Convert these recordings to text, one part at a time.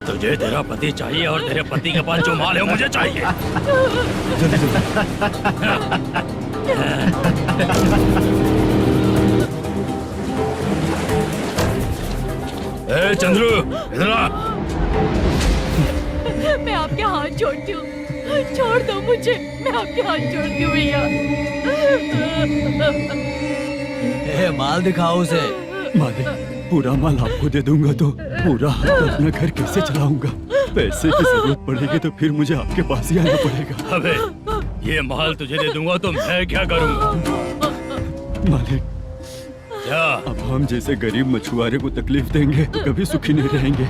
तुझे तेरा पति चाहिए और तेरे पति के पास जो माल है वो मुझे चाहिए। ए चंद्रू, इधर आ। मैं आपके हाथ जोड़ती हूँ, छोड़ दो मुझे, मैं आपके हाथ जोड़ती हूँ भैया। माल दिखाओ उसे। मालिक, पूरा माल आपको दे दूंगा तो पूरा अपना घर कैसे चलाऊंगा? पैसे की जरूरत पड़ेगी तो फिर मुझे आपके पास ही आना पड़ेगा। अबे, ये माल तुझे दे दूंगा तो मैं क्या करूंगा? मालिक, क्या? अब हम जैसे गरीब मछुआरे को तकलीफ देंगे तो कभी सुखी नहीं रहेंगे।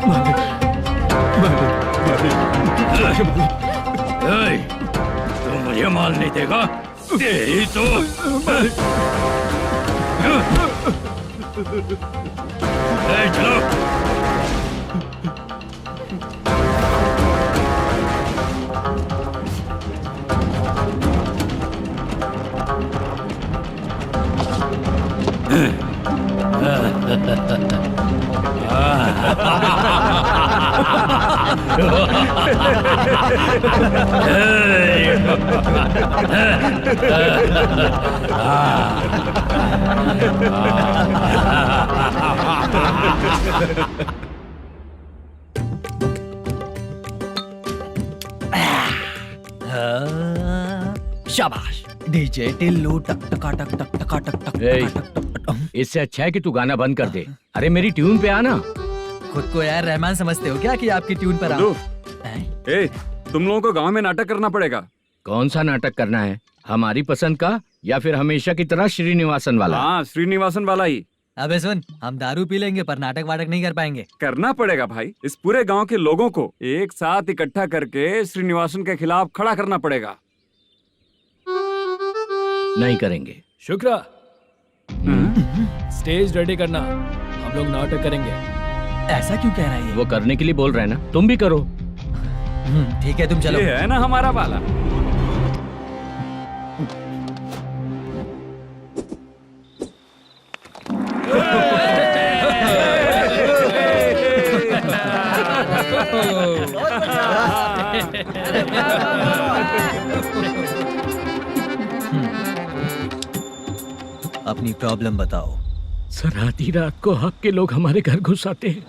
मालिक, मालिक, मालिक, तू मुझे माल नहीं देगा? तेरी तो चलो। शाबाश डीजे टिल्लू टक टका टक टक टका टक टक टक टक। इससे अच्छा है कि तू गाना बंद कर दे। अरे मेरी ट्यून पे आना। खुद को यार रहमान समझते हो क्या कि आपकी ट्यून पर आओ? ए, तुम लोगों को गांव में नाटक करना पड़ेगा। कौन सा नाटक करना है? हमारी पसंद का या फिर हमेशा की तरह श्रीनिवासन वाला? हाँ, श्रीनिवासन वाला ही। अबे सुन, हम दारू पी लेंगे पर नाटक वाटक नहीं कर पाएंगे। करना पड़ेगा भाई। इस पूरे गांव के लोगों को एक साथ इकट्ठा करके श्रीनिवासन के खिलाफ खड़ा करना पड़ेगा। नहीं करेंगे। शुक्रा, स्टेज रेडी करना, हम लोग नाटक करेंगे। ऐसा क्यों कह रहा है ये? वो करने के लिए बोल रहे हैं ना, तुम भी करो। ठीक है, तुम चलो। ये है ना हमारा वाला। अपनी प्रॉब्लम बताओ। सर, आधी रात को आपके लोग हमारे घर घुस आते हैं।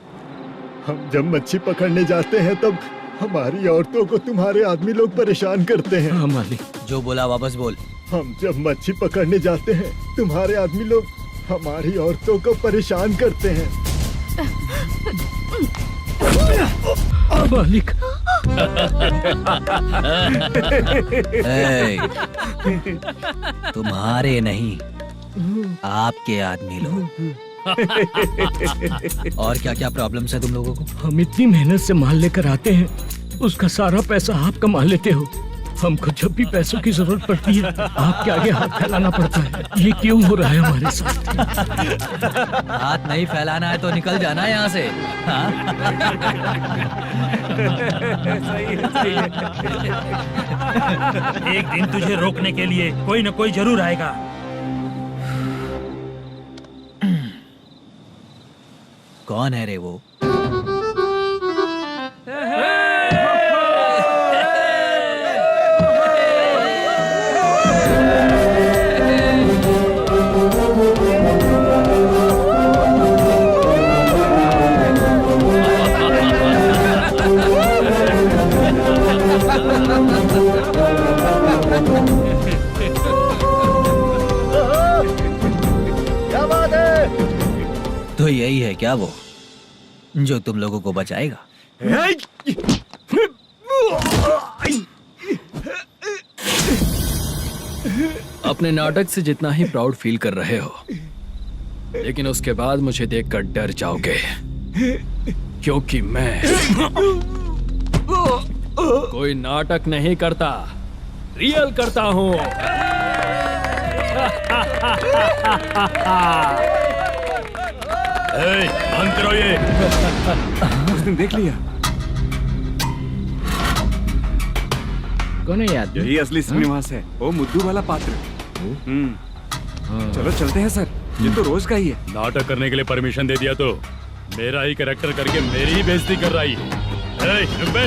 हम जब मच्छी पकड़ने जाते हैं तब हमारी औरतों को तुम्हारे आदमी लोग परेशान करते हैं। हाँ मालिक। जो बोला वापस बोल। हम जब मच्छी पकड़ने जाते हैं तुम्हारे आदमी लोग हमारी औरतों को परेशान करते हैं। मालिक। तुम्हारे नहीं, आपके आदमी लोग। और क्या क्या प्रॉब्लम्स है तुम लोगों को? हम इतनी मेहनत से माल लेकर आते हैं, उसका सारा पैसा आप कमा लेते हो। हमको जब भी पैसों की जरूरत पड़ती है आपके आगे हाथ फैलाना पड़ता है। ये क्यों हो रहा है हमारे साथ? हाथ नहीं फैलाना है तो निकल जाना यहाँ से। हाँ? सही है। एक दिन तुझे रोकने के लिए कोई न कोई जरूर आएगा। कौन है रे वो? क्या बात है? तो यही है क्या वो जो तुम लोगों को बचाएगा? अपने नाटक से जितना ही प्राउड फील कर रहे हो, लेकिन उसके बाद मुझे देखकर डर जाओगे, क्योंकि मैं कोई नाटक नहीं करता, रियल करता हूँ। बंद करो ये। उसने देख लिया। कौन है याद? यही असली श्रीनिवास है, वो मुद्दू वाला पात्र। चलो चलते हैं सर, ये तो रोज का ही है। नाटक करने के लिए परमिशन दे दिया तो मेरा ही कैरेक्टर करके मेरी ही बेइज्जती कर रही है। चुप बे।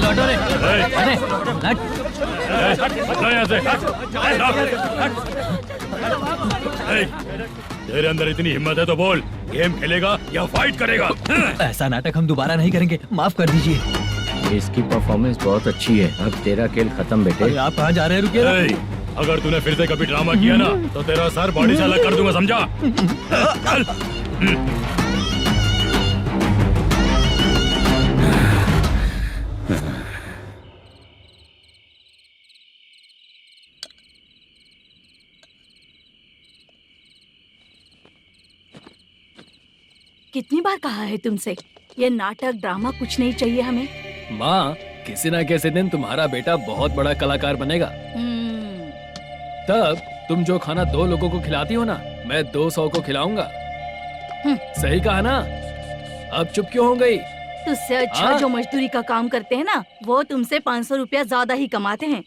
लौटो रे। अरे हट। हटो यहाँ से। तेरे अंदर इतनी हिम्मत है तो बोल, गेम खेलेगा या फाइट करेगा? ऐसा नाटक हम दोबारा नहीं करेंगे, माफ कर दीजिए। इसकी परफॉर्मेंस बहुत अच्छी है। अब तेरा खेल खत्म बेटे। अरे आप कहाँ जा रहे हैं? रुकिए ना। अगर तूने फिर से कभी ड्रामा किया ना तो तेरा सर बॉडी से अलग कर दूंगा, समझा? चल। कितनी बार कहा है तुमसे, ये नाटक ड्रामा कुछ नहीं चाहिए हमें। माँ, किसी ना किसी दिन तुम्हारा बेटा बहुत बड़ा कलाकार बनेगा। तब तुम जो खाना 2 लोगों को खिलाती हो ना, मैं 200 को खिलाऊंगा। सही कहा ना? अब चुप क्यों हो गई? तुझसे अच्छा जो मजदूरी का काम करते हैं ना, वो तुमसे 500 रुपया ज्यादा ही कमाते हैं।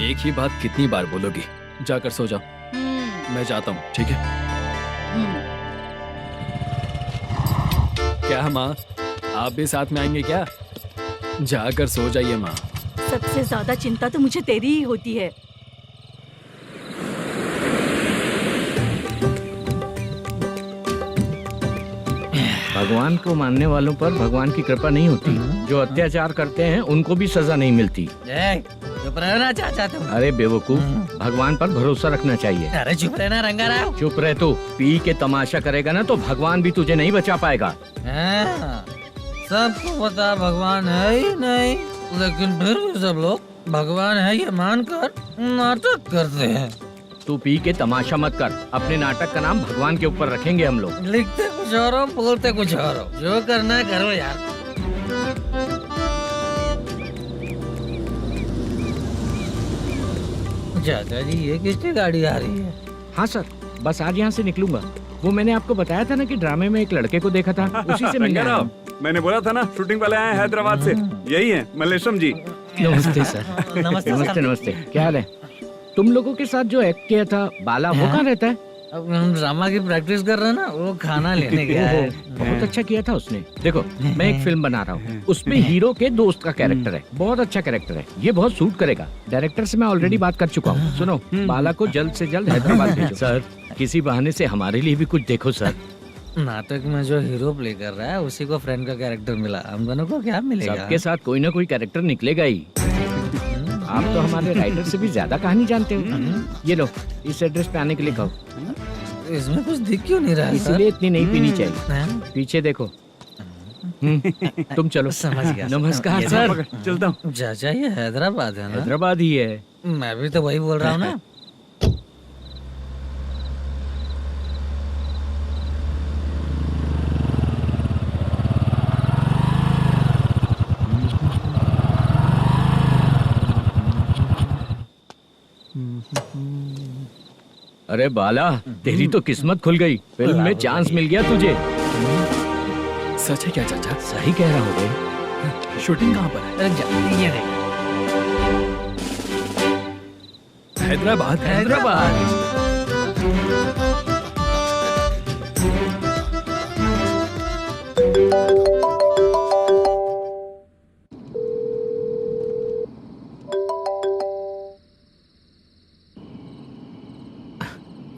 एक ही बात कितनी बार बोलोगी? जाकर सो जाओ। मैं जाता हूँ, ठीक है? क्या माँ, आप भी साथ में आएंगे क्या? जाकर सो जाइए माँ। सबसे ज्यादा चिंता तो मुझे तेरी ही होती है। भगवान को मानने वालों पर भगवान की कृपा नहीं होती। जो अत्याचार करते हैं उनको भी सजा नहीं मिलती। चुप रहना चाचा तुम। अरे बेवकूफ, भगवान पर भरोसा रखना चाहिए। अरे चुप रहना रंगाराव। चुप रह तू। पी के तमाशा करेगा ना तो भगवान भी तुझे नहीं बचा पाएगा। सबको पता भगवान है ही नहीं, लेकिन फिर भी सब लोग भगवान है ये मानकर नाटक करते हैं। तू पी के तमाशा मत कर। अपने नाटक का नाम भगवान के ऊपर रखेंगे हम लोग। लिखते कुछ और हो, बोलते कुछ और हो। जो करना है करो यार। चाचा जी, ये किसकी गाड़ी आ रही है? हाँ सर, बस आज यहाँ से निकलूंगा। वो मैंने आपको बताया था ना कि ड्रामे में एक लड़के को देखा था, उसी से मिलने आया हूँ। मैंने बोला था ना, शूटिंग वाले आए हैं हैदराबाद से। यही है मल्लेशम जी। नमस्ते सर। नमस्ते नमस्ते नमस्ते। क्या हाल है? तुम लोगों के साथ जो एक्ट किया था बाला, वो कहाँ रहता है? अब हम ड्रामा की प्रैक्टिस कर रहे हैं ना, वो खाना लेने गया है। बहुत अच्छा किया था उसने। देखो, मैं एक फिल्म बना रहा हूँ, उसमें हीरो के दोस्त का कैरेक्टर है। बहुत अच्छा कैरेक्टर है, ये बहुत सूट करेगा। डायरेक्टर से मैं ऑलरेडी बात कर चुका हूँ। सुनो, बाला को जल्द से जल्द हैदराबाद भेजो। सर, किसी बहाने से हमारे लिए भी कुछ देखो सर। नाटक में जो हीरो प्ले कर रहा है उसी को फ्रेंड का कैरेक्टर मिला। हम दोनों को क्या मिलेगा? सबके साथ कोई ना कोई कैरेक्टर निकलेगा ही। आप तो हमारे राइटर से भी ज्यादा कहानी जानते हो। ये लो, इस एड्रेस पे आने के लिए कहो। इसमें कुछ दिख क्यों नहीं रहा है? इसलिए इतनी नहीं पीनी चाहिए। पीछे देखो। तुम चलो। समझ गया। नमस्कार सर। चलता हूँ। चाचा, ये हैदराबाद है ना? हैदराबाद ही है। मैं भी तो वही बोल रहा हूँ ना। अरे बाला, तेरी तो किस्मत खुल गई। फिल्म में चांस मिल गया तुझे। सच है क्या चाचा? सही कह रहा हूँ। शूटिंग कहाँ पर है? ये देख। हैदराबाद। हैदराबाद।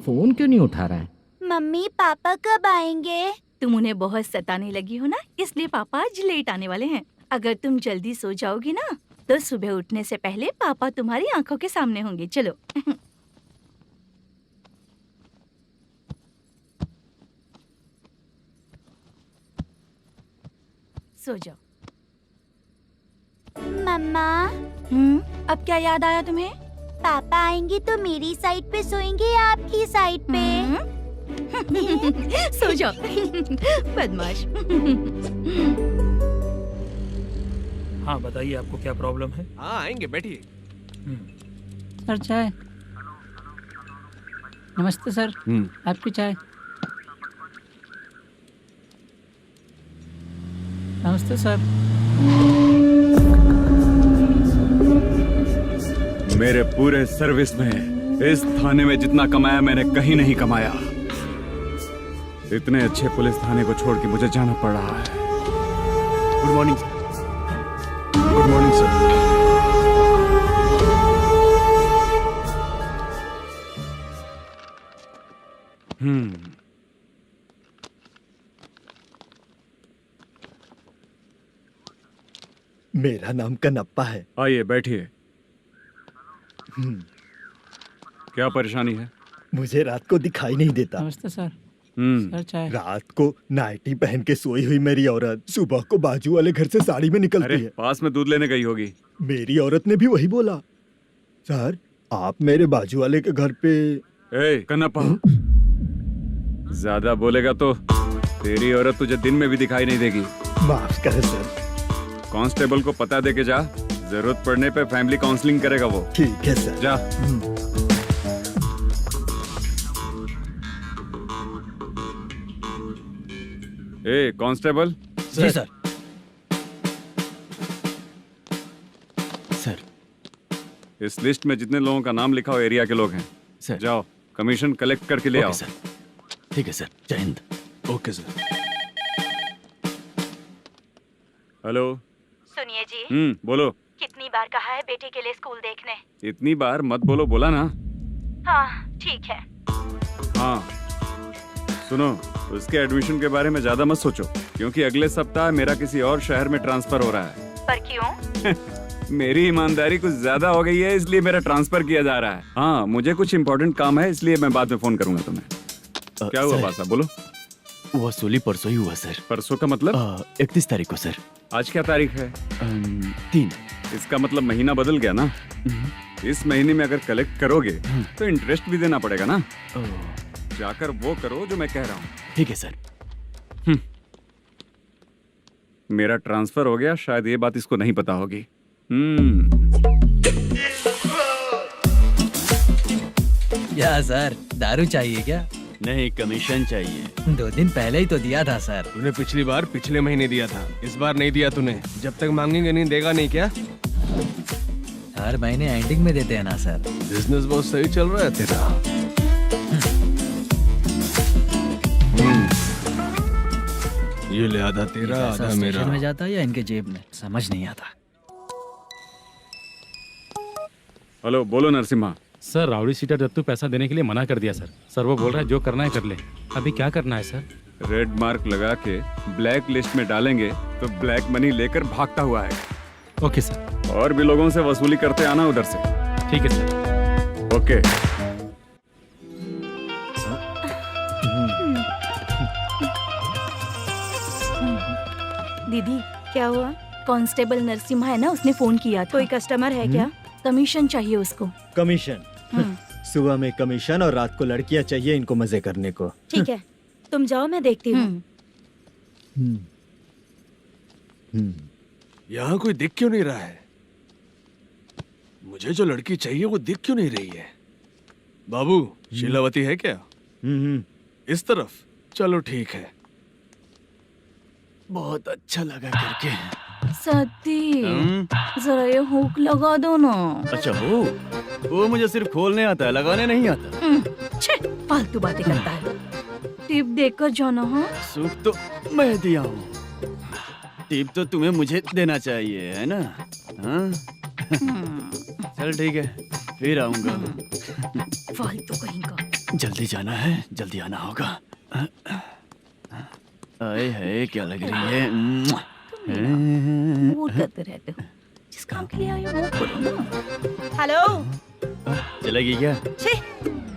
फोन क्यों नहीं उठा रहा है? मम्मी पापा कब आएंगे? तुम उन्हें बहुत सताने लगी हो ना, इसलिए पापा आज लेट आने वाले हैं। अगर तुम जल्दी सो जाओगी ना, तो सुबह उठने से पहले पापा तुम्हारी आंखों के सामने होंगे। चलो। सो जाओ। मम्मा, अब क्या याद आया तुम्हें? पापा आएंगे तो मेरी साइड पे सोएंगे या आपकी साइड पे? सो जाओ। बदमाश। हाँ बताइए, आपको क्या प्रॉब्लम है? हाँ आएंगे, बैठिए। सर चाय। नमस्ते सर, आपकी चाय। नमस्ते सर। मेरे पूरे सर्विस में इस थाने में जितना कमाया मैंने कहीं नहीं कमाया। इतने अच्छे पुलिस थाने को छोड़ के मुझे जाना पड़ रहा है। Good morning sir. Good morning sir. मेरा नाम कनप्पा है। आइए बैठिए। क्या परेशानी है? मुझे रात को दिखाई नहीं देता। नमस्ते सर। हम्म। सर चाय। रात को नाइटी पहन के सोई हुई मेरी औरत सुबह को बाजू वाले घर से साड़ी में निकलती अरे है। पास में दूध लेने गई होगी। मेरी औरत ने भी वही बोला। सर आप मेरे बाजू वाले के घर पे। ए कन्नप्पा, ज्यादा बोलेगा तो तेरी औरत तुझे दिन में भी दिखाई नहीं देगी। माफ करें सर। कांस्टेबल को पता दे के जा, जरूरत पड़ने पे फैमिली काउंसलिंग करेगा वो। ठीक है सर। जा। ए कांस्टेबल। जी सर। सर इस लिस्ट में जितने लोगों का नाम लिखा हो एरिया के लोग हैं, सर। जाओ कमीशन कलेक्ट करके ले आओ। सर ठीक है सर। जय हिंद। Okay sir. हेलो। सुनिए जी, बोलो। कितनी बार कहा है बेटे के लिए स्कूल देखने? इतनी बार मत बोलो, बोला ना। हाँ ठीक है। हाँ सुनो, उसके एडमिशन के बारे में ज्यादा मत सोचो, क्योंकि अगले सप्ताह मेरा किसी और शहर में ट्रांसफर हो रहा है। पर क्यों? मेरी ईमानदारी कुछ ज्यादा हो गई है, इसलिए मेरा ट्रांसफर किया जा रहा है। हाँ मुझे कुछ इम्पोर्टेंट काम है, इसलिए मैं बाद में फोन करूंगा तुम्हें। क्या हुआ बासा, बोलो। वसूली परसों ही हुआ सर। परसों का मतलब? 31 तारीख को सर। आज क्या तारीख है? 3। इसका मतलब महीना बदल गया ना। इस महीने में अगर कलेक्ट करोगे तो इंटरेस्ट भी देना पड़ेगा ना। जाकर वो करो जो मैं कह रहा हूँ। ठीक है सर। मेरा ट्रांसफर हो गया, शायद ये बात इसको नहीं पता होगी। क्या सर, दारू चाहिए क्या? नहीं, कमीशन चाहिए। 2 दिन पहले ही तो दिया था सर। तूने पिछली बार पिछले महीने दिया था, इस बार नहीं दिया तूने। जब तक मांगेंगे नहीं देगा नहीं क्या? हर महीने एंडिंग में देते हैं ना सर। बिजनेस बहुत सही चल रहा है तेरा। ये ले आधा तेरा, आधा मेरा। में जाता है या इनके जेब में, समझ नहीं आता। हेलो, बोलो Narasimha. Sir rowdy seater Dattu पैसा देने के लिए मना कर दिया सर। सर वो बोल रहा है जो करना है कर ले। अभी क्या करना है सर? रेड मार्क लगा के ब्लैक लिस्ट में डालेंगे तो ब्लैक मनी लेकर भागता हुआ है। Okay sir. और भी लोगों से वसूली करते आना उधर से। ठीक है सर। ओके। दीदी क्या हुआ? कांस्टेबल नरसिम्हा है ना, उसने फोन किया था। कोई कस्टमर है क्या? कमीशन चाहिए उसको। कमीशन? सुबह में कमीशन और रात को लड़कियां चाहिए इनको मजे करने को। ठीक है, तुम जाओ, मैं देखती हूँ। यहाँ कोई दिख क्यों नहीं रहा है? मुझे जो लड़की चाहिए वो दिख क्यों नहीं रही है? बाबू, शीलावती है क्या? इस तरफ? चलो ठीक है। बहुत अच्छा लगा करके। सती जरा ये हुक लगा दो ना। अच्छा वो मुझे सिर्फ खोलने आता है, लगाने नहीं आता। छे, फालतू बातें करता है। टिप देकर जाना। हाँ सुख तो मैं दिया हूँ, टिप तो तुम्हें मुझे देना चाहिए, है ना? हाँ? चल ठीक है, फिर आऊंगा। फालतू कहीं का। जल्दी जाना है, जल्दी आना होगा। आए है, क्या लग रही है? वो करते रहते हो, जिस काम के लिए आए हो वो करो ना। हेलो, चलेगी क्या? छे,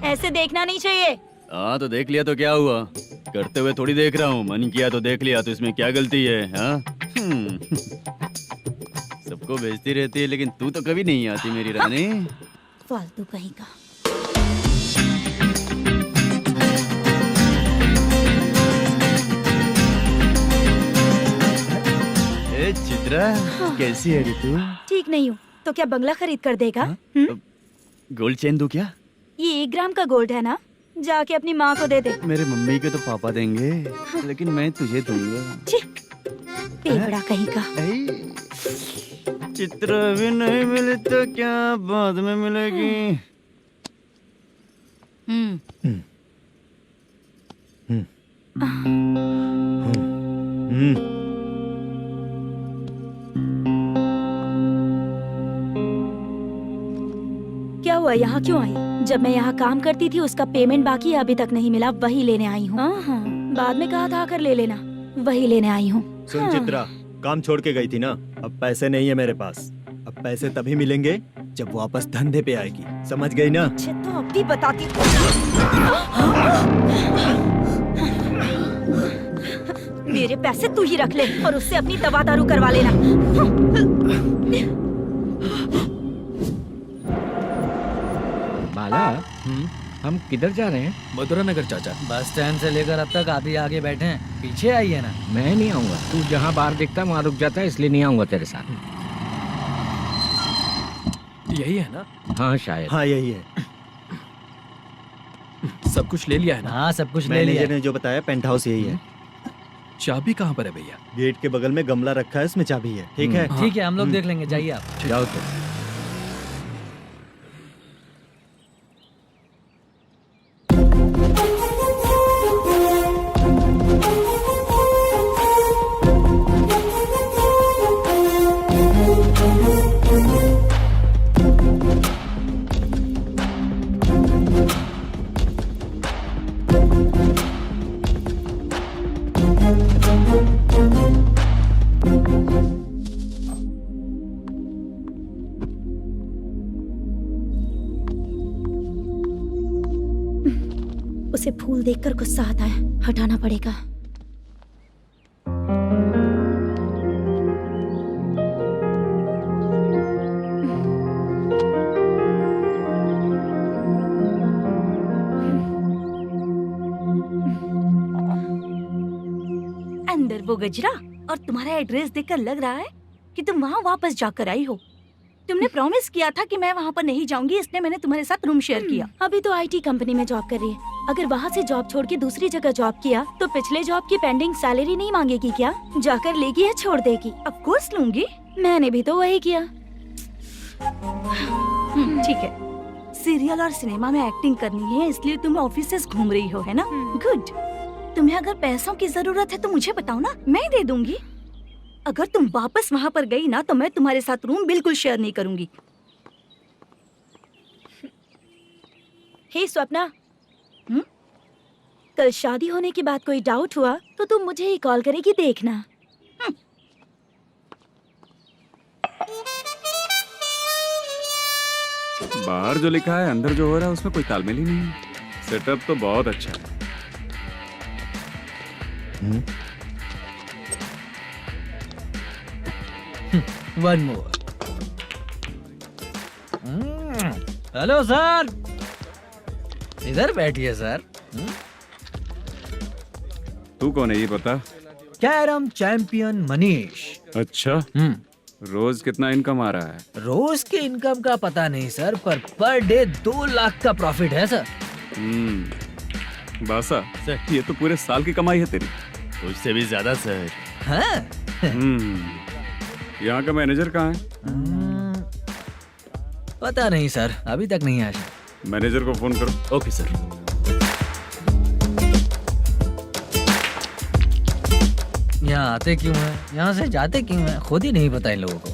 ऐसे देखना नहीं चाहिए। हाँ तो देख लिया तो क्या हुआ? करते हुए थोड़ी देख रहा हूँ, मन किया तो देख लिया, तो इसमें क्या गलती है? हाँ? सबको भेजती रहती है, लेकिन तू तो कभी नहीं आती मेरी रानी। फालतू कहीं का। चित्रा, कैसी है रे तू? ठीक नहीं हूँ तो क्या बंगला खरीद कर देगा? गोल्ड चेन दूं क्या? ये 1 ग्राम का गोल्ड है ना, जाके अपनी माँ को दे दे। मेरे मम्मी के तो पापा देंगे, लेकिन मैं तुझे दूंगा। पेवड़ा कहीं का। चित्रा भी नहीं मिली तो क्या बाद में मिलेगी? क्या हुआ, यहाँ क्यों आई? जब मैं यहाँ काम करती थी उसका पेमेंट बाकी अभी तक नहीं मिला, वही लेने आई हूँ। हाँ, बाद में कहा था आकर ले लेना, वही लेने आई हूँ। सुन चित्रा, काम छोड़ के गई थी ना, अब पैसे नहीं है मेरे पास। अब पैसे तभी मिलेंगे जब वापस धंधे पे आएगी, समझ गई ना? अच्छा तो अब भी बताती हूँ। मेरे पैसे तू ही रख ले और उससे अपनी दवा दारू करवा लेना। बाला, हम किधर जा रहे हैं? मथुरा नगर चाचा। बस स्टैंड से लेकर अब तक आप ही आगे बैठे हैं, पीछे आइए ना। मैं नहीं आऊंगा, तू जहाँ बाहर दिखता है वहाँ रुक जाता है, इसलिए नहीं आऊंगा तेरे साथ। यही है ना? हाँ शायद। हाँ यही है। सब कुछ ले लिया है ना? हाँ सब कुछ ले लिया। मैनेजर ने जो बताया पेंट हाउस यही है। चाबी कहाँ पर है भैया? गेट के बगल में गमला रखा है, उसमें चाबी है। ठीक है? ठीक है, हम लोग देख लेंगे, जाइए आप। जाओ तो। उसे फूल देखकर गुस्सा आता है, हटाना पड़ेगा। अंदर वो गजरा और तुम्हारा एड्रेस देखकर लग रहा है कि तुम वहाँ वापस जाकर आई हो। तुमने प्रॉमिस किया था कि मैं वहाँ पर नहीं जाऊंगी, इसलिए मैंने तुम्हारे साथ रूम शेयर किया। अभी तो आईटी कंपनी में जॉब कर रही है। अगर वहाँ से जॉब छोड़ के दूसरी जगह जॉब किया तो पिछले जॉब की पेंडिंग सैलरी नहीं मांगेगी क्या? जाकर लेगी या छोड़ देगी? ऑफ कोर्स लूंगी। मैंने भी तो वही किया। ठीक है, सीरियल और सिनेमा में एक्टिंग करनी है, इसलिए तुम ऑफिसेस घूम रही हो, है ना? गुड। तुम्हें अगर पैसों की जरूरत है तो मुझे बताओ ना, मैं दे दूंगी। अगर तुम वापस वहाँ पर गई ना तो मैं तुम्हारे साथ रूम बिल्कुल शेयर नहीं करूंगी। हे स्वप्ना, कल शादी होने की बात कोई डाउट हुआ तो तुम मुझे ही कॉल करेगी, देखना। बाहर जो लिखा है अंदर जो हो रहा है उसमें कोई तालमेल ही नहीं है। सेटअप तो बहुत अच्छा है। One more. हेलो सर, इधर बैठिए सर। तू कौन है ये बता? Carrom champion Manish. अच्छा, रोज कितना इनकम आ रहा है? रोज के इनकम का पता नहीं सर, पर डे 2 लाख का प्रॉफिट है सर। बासा सर, ये तो पूरे साल की कमाई है तेरी। उससे भी ज्यादा सर। हाँ? यहाँ का मैनेजर कहाँ है? पता नहीं सर, अभी तक नहीं आया। मैनेजर को फोन करो। Okay sir. यहाँ आते क्यों हैं, यहाँ से जाते क्यों हैं, खुद ही नहीं पता इन लोगों को।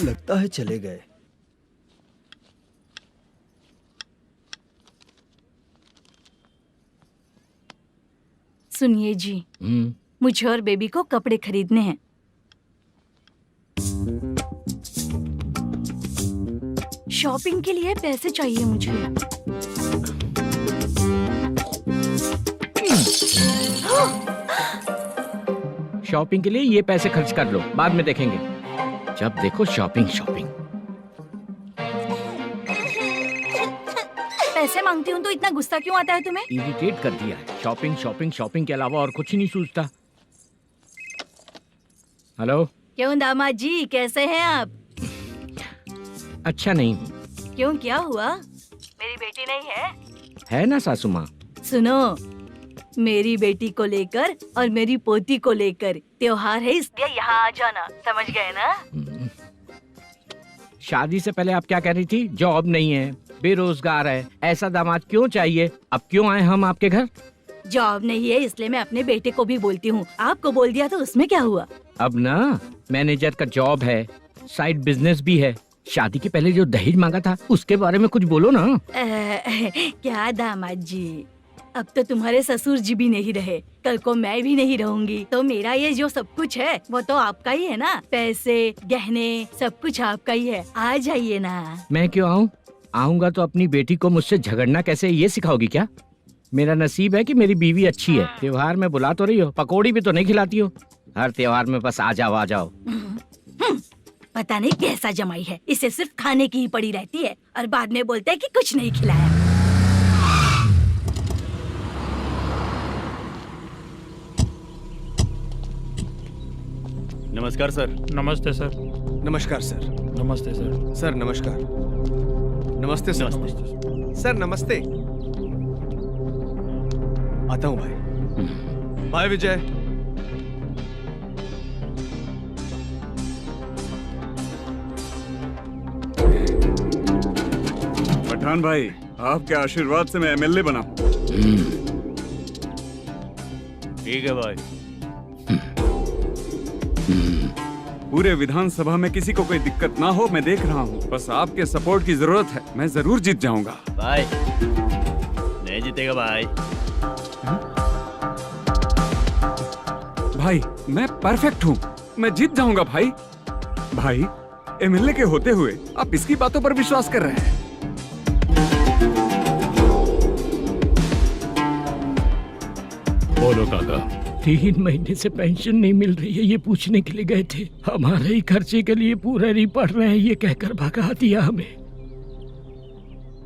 लगता है चले गए। सुनिए जी, मुझे और बेबी को कपड़े खरीदने हैं। शॉपिंग के लिए पैसे चाहिए मुझे। शॉपिंग के लिए ये पैसे खर्च कर लो, बाद में देखेंगे। जब देखो शॉपिंग शॉपिंग। पैसे मांगती हूँ तो इतना गुस्सा क्यों आता है तुम्हें? इरिटेट कर दिया है। शॉपिंग शॉपिंग शॉपिंग के अलावा और कुछ नहीं सूझता। हेलो। क्यों दामाद जी, कैसे हैं आप? अच्छा नहीं हूँ। क्यों, क्या हुआ? मेरी बेटी नहीं है? है ना सासू माँ। सुनो, मेरी बेटी को लेकर और मेरी पोती को लेकर त्योहार है, इसलिए यहाँ आ जाना, समझ गए ना? शादी से पहले आप क्या कह रही थी? जॉब नहीं है, बेरोजगार है, ऐसा दामाद क्यों चाहिए? अब क्यों आए हम आपके घर? जॉब नहीं है इसलिए मैं अपने बेटे को भी बोलती हूँ, आपको बोल दिया तो उसमें क्या हुआ? अब ना मैनेजर का जॉब है, साइड बिजनेस भी है। शादी के पहले जो दहेज मांगा था उसके बारे में कुछ बोलो ना। क्या दामाद जी, अब तो तुम्हारे ससुर जी भी नहीं रहे, कल को मैं भी नहीं रहूंगी, तो मेरा ये जो सब कुछ है वो तो आपका ही है ना। पैसे गहने सब कुछ आपका ही है, आ जाइए ना। मैं क्यों आऊँ? आऊंगा तो अपनी बेटी को मुझसे झगड़ना कैसे ये सिखाओगी क्या? मेरा नसीब है कि मेरी बीवी अच्छी है। त्योहार में बुला तो रही हो, पकौड़ी भी तो नहीं खिलाती हो। हर त्योहार में बस आ जाओ आ जाओ। पता नहीं कैसा जमाई है, इसे सिर्फ खाने की ही पड़ी रहती है और बाद में बोलते है कि कुछ नहीं खिलाया। नमस्कार सर। नमस्ते सर। नमस्कार सर। नमस्ते सर। सर नमस्कार। नमस्ते सर। सर नमस्ते। आता हूँ भाई। बाय विजय। पठान भाई, आपके आशीर्वाद से मैं एमएलए बना। ठीक है भाई। पूरे विधानसभा में किसी को कोई दिक्कत ना हो, मैं देख रहा हूँ। बस आपके सपोर्ट की जरूरत है, मैं जरूर जीत जाऊंगा। भाई नहीं जीतेगा भाई। भाई मैं परफेक्ट हूँ, मैं जीत जाऊंगा भाई। भाई एमएलए के होते हुए आप इसकी बातों पर विश्वास कर रहे हैं? बोलो काका। 3 महीने से पेंशन नहीं मिल रही है, ये पूछने के लिए गए थे। हमारे ही खर्चे के लिए पूरा नहीं पड़ रहे हैं, ये कहकर भगा दिया हमें।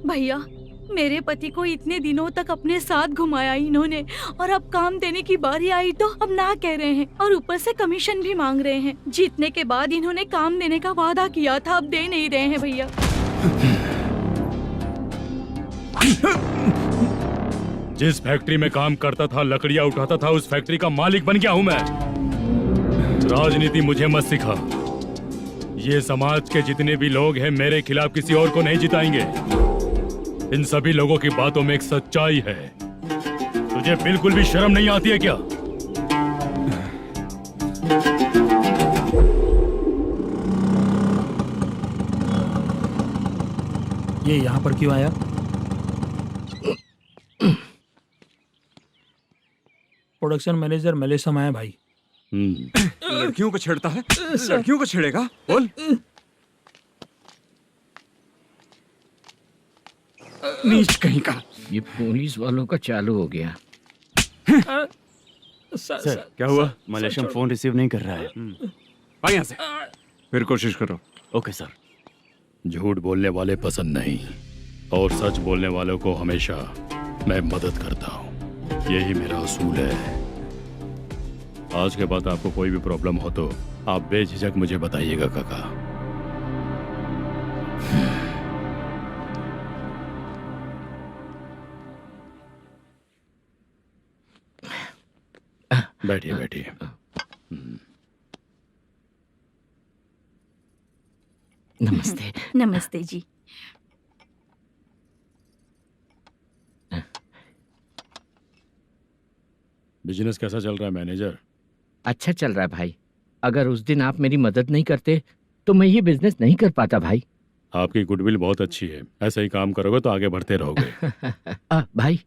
भैया मेरे पति को इतने दिनों तक अपने साथ घुमाया इन्होंने, और अब काम देने की बारी आई तो अब ना कह रहे हैं, और ऊपर से कमीशन भी मांग रहे हैं। जीतने के बाद इन्होंने काम देने का वादा किया था, अब दे नहीं रहे हैं भैया। जिस फैक्ट्री में काम करता था, लकड़ियां उठाता था, उस फैक्ट्री का मालिक बन गया हूं मैं। राजनीति मुझे मत सिखा। ये समाज के जितने भी लोग हैं मेरे खिलाफ किसी और को नहीं जिताएंगे। इन सभी लोगों की बातों में एक सच्चाई है। तुझे बिल्कुल भी शर्म नहीं आती है क्या? ये यहाँ पर क्यों आया? प्रोडक्शन मैनेजर मलेशम आया भाई। लड़कियों को छेड़ता है, लड़कियों को छेड़ेगा? बोल। नीच कहीं का। ये पुलिस वालों का चालू हो गया। सर क्या हुआ? मलेशियन फोन रिसीव नहीं कर रहा है। आ यहाँ से, फिर कोशिश करो। Okay sir. झूठ बोलने वाले पसंद नहीं, और सच बोलने वालों को हमेशा मैं मदद करता हूँ। यही मेरा असूल है। आज के बाद आपको कोई भी प्रॉब्लम हो तो आप बेझिझक मुझे बताइएगा काका। बैठिए बैठिए। नमस्ते। नमस्ते जी। बिजनेस कैसा चल रहा है मैनेजर? अच्छा चल रहा है भाई। अगर उस दिन आप मेरी मदद नहीं करते तो मैं ये बिजनेस नहीं कर पाता भाई। आपकी गुडविल बहुत अच्छी है, ऐसा ही काम करोगे तो आगे बढ़ते रहोगे। भाई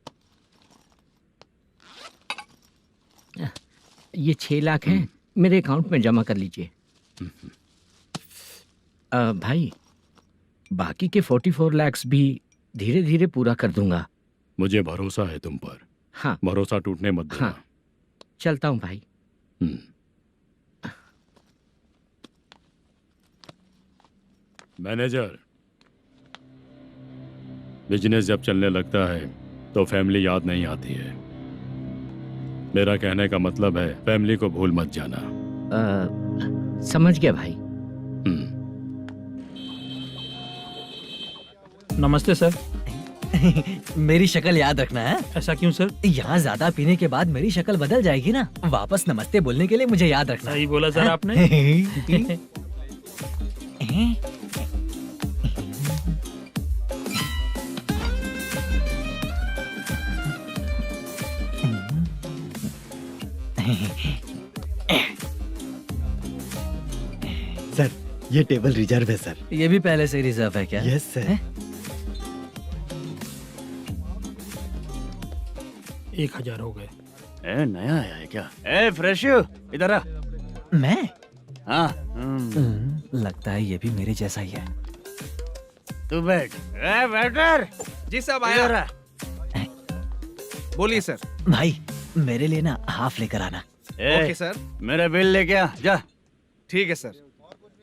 ये 6 लाख हैं, मेरे अकाउंट में जमा कर लीजिए। भाई बाकी के 44 लाख भी धीरे धीरे पूरा कर दूंगा। मुझे भरोसा है तुम पर। हाँ भरोसा टूटने मत देना। हाँ चलता हूँ भाई। मैनेजर, बिजनेस जब चलने लगता है तो फैमिली याद नहीं आती है। मेरा कहने का मतलब है फैमिली को भूल मत जाना। समझ गया भाई। नमस्ते सर। मेरी शक्ल याद रखना है। ऐसा क्यों सर? यहाँ ज्यादा पीने के बाद मेरी शक्ल बदल जाएगी ना, वापस नमस्ते बोलने के लिए मुझे याद रखना। सही बोला सर आपने। सर ये टेबल रिजर्व है सर। ये भी पहले से रिजर्व है क्या? Yes sir. 1000 हो गए। ए नया आया है क्या? ए फ्रेश इधर आ। मैं? हाँ लगता है ये भी मेरे जैसा ही है। तू बैठ। ए वेटर जी साहब इधर आ। बोलिए सर। भाई मेरे लिए ना हाफ लेकर आना। ए, सर। मेरा बिल लेके आ जा। ठीक है सर।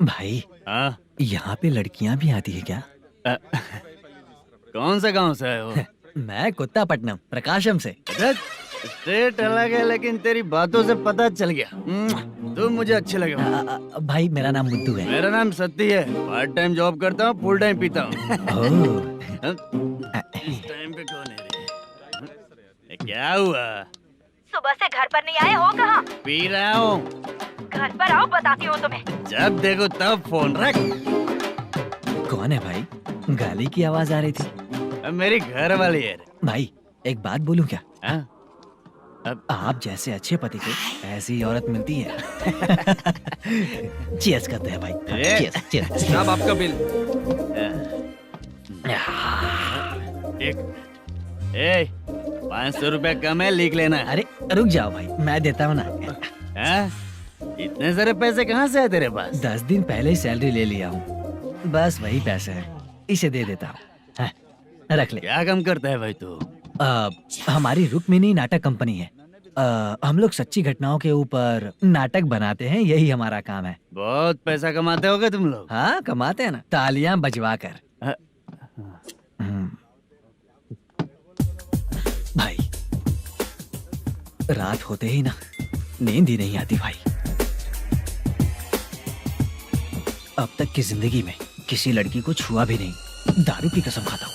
भाई हाँ यहाँ पे लड़कियाँ भी आती है क्या? कौन सा गांव से है वो? मैं कुत्तापट्टनम प्रकाशम से। स्टेट अलग है लेकिन तेरी बातों से पता चल गया। तुम मुझे अच्छे लगे। भाई मेरा नाम मुद्दू है। मेरा नाम सत्ती है। पार्ट टाइम जॉब करता हूँ, फुल टाइम पीता हूँ। इस टाइम पे कौन है रे? क्या हुआ? सुबह से घर पर नहीं आए हो कहाँ? पी रहा हूँ। घर पर आओ, बताती हूँ तुम्हें। जब देखो तब फोन रख। कौन है भाई? गाली की आवाज आ रही थी। अब मेरी घर वाली है। भाई एक बात बोलूं क्या? हाँ? आप जैसे अच्छे पति को ऐसी औरत मिलती है। चीयर्स करते हैं भाई। Cheers cheers. साहब आपका बिल। एक 500 रुपया कम है, लिख लेना। अरे रुक जाओ भाई, मैं देता हूँ ना। हाँ? इतने सारे पैसे कहाँ से है तेरे पास? 10 दिन पहले ही सैलरी ले लिया हूँ, बस वही पैसे हैं, इसे दे देता हूँ। हाँ, रख ले। क्या काम करता है भाई तू? हमारी रुक्मिणी नाटक कंपनी है। हम लोग सच्ची घटनाओं के ऊपर नाटक बनाते हैं, यही हमारा काम है। बहुत पैसा कमाते होगे तुम लोग। हाँ कमाते हैं ना, तालियां बजवा कर। भाई रात होते ही ना नींद ही नहीं आती भाई। अब तक की जिंदगी में किसी लड़की को छुआ भी नहीं, दारू की कसम खाता हूँ।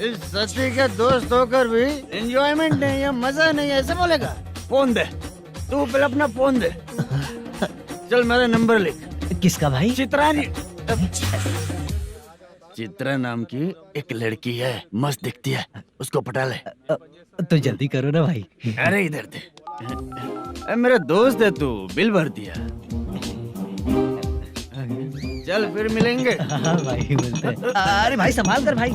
इस सच्ची का दोस्त होकर भी एंजॉयमेंट नहीं है, मजा नहीं है, ऐसे बोलेगा? फोन दे, तू पहले अपना फोन दे। चल मेरा नंबर लिख। किसका भाई? चित्रानी। चित्रा नाम की एक लड़की है, मस्त दिखती है, उसको पटा ले। तो जल्दी करो ना भाई। अरे इधर दे। मेरा दोस्त है तू, बिल भर दिया। चल फिर मिलेंगे। हाँ भाई मिलते हैं। अरे भाई संभाल कर भाई।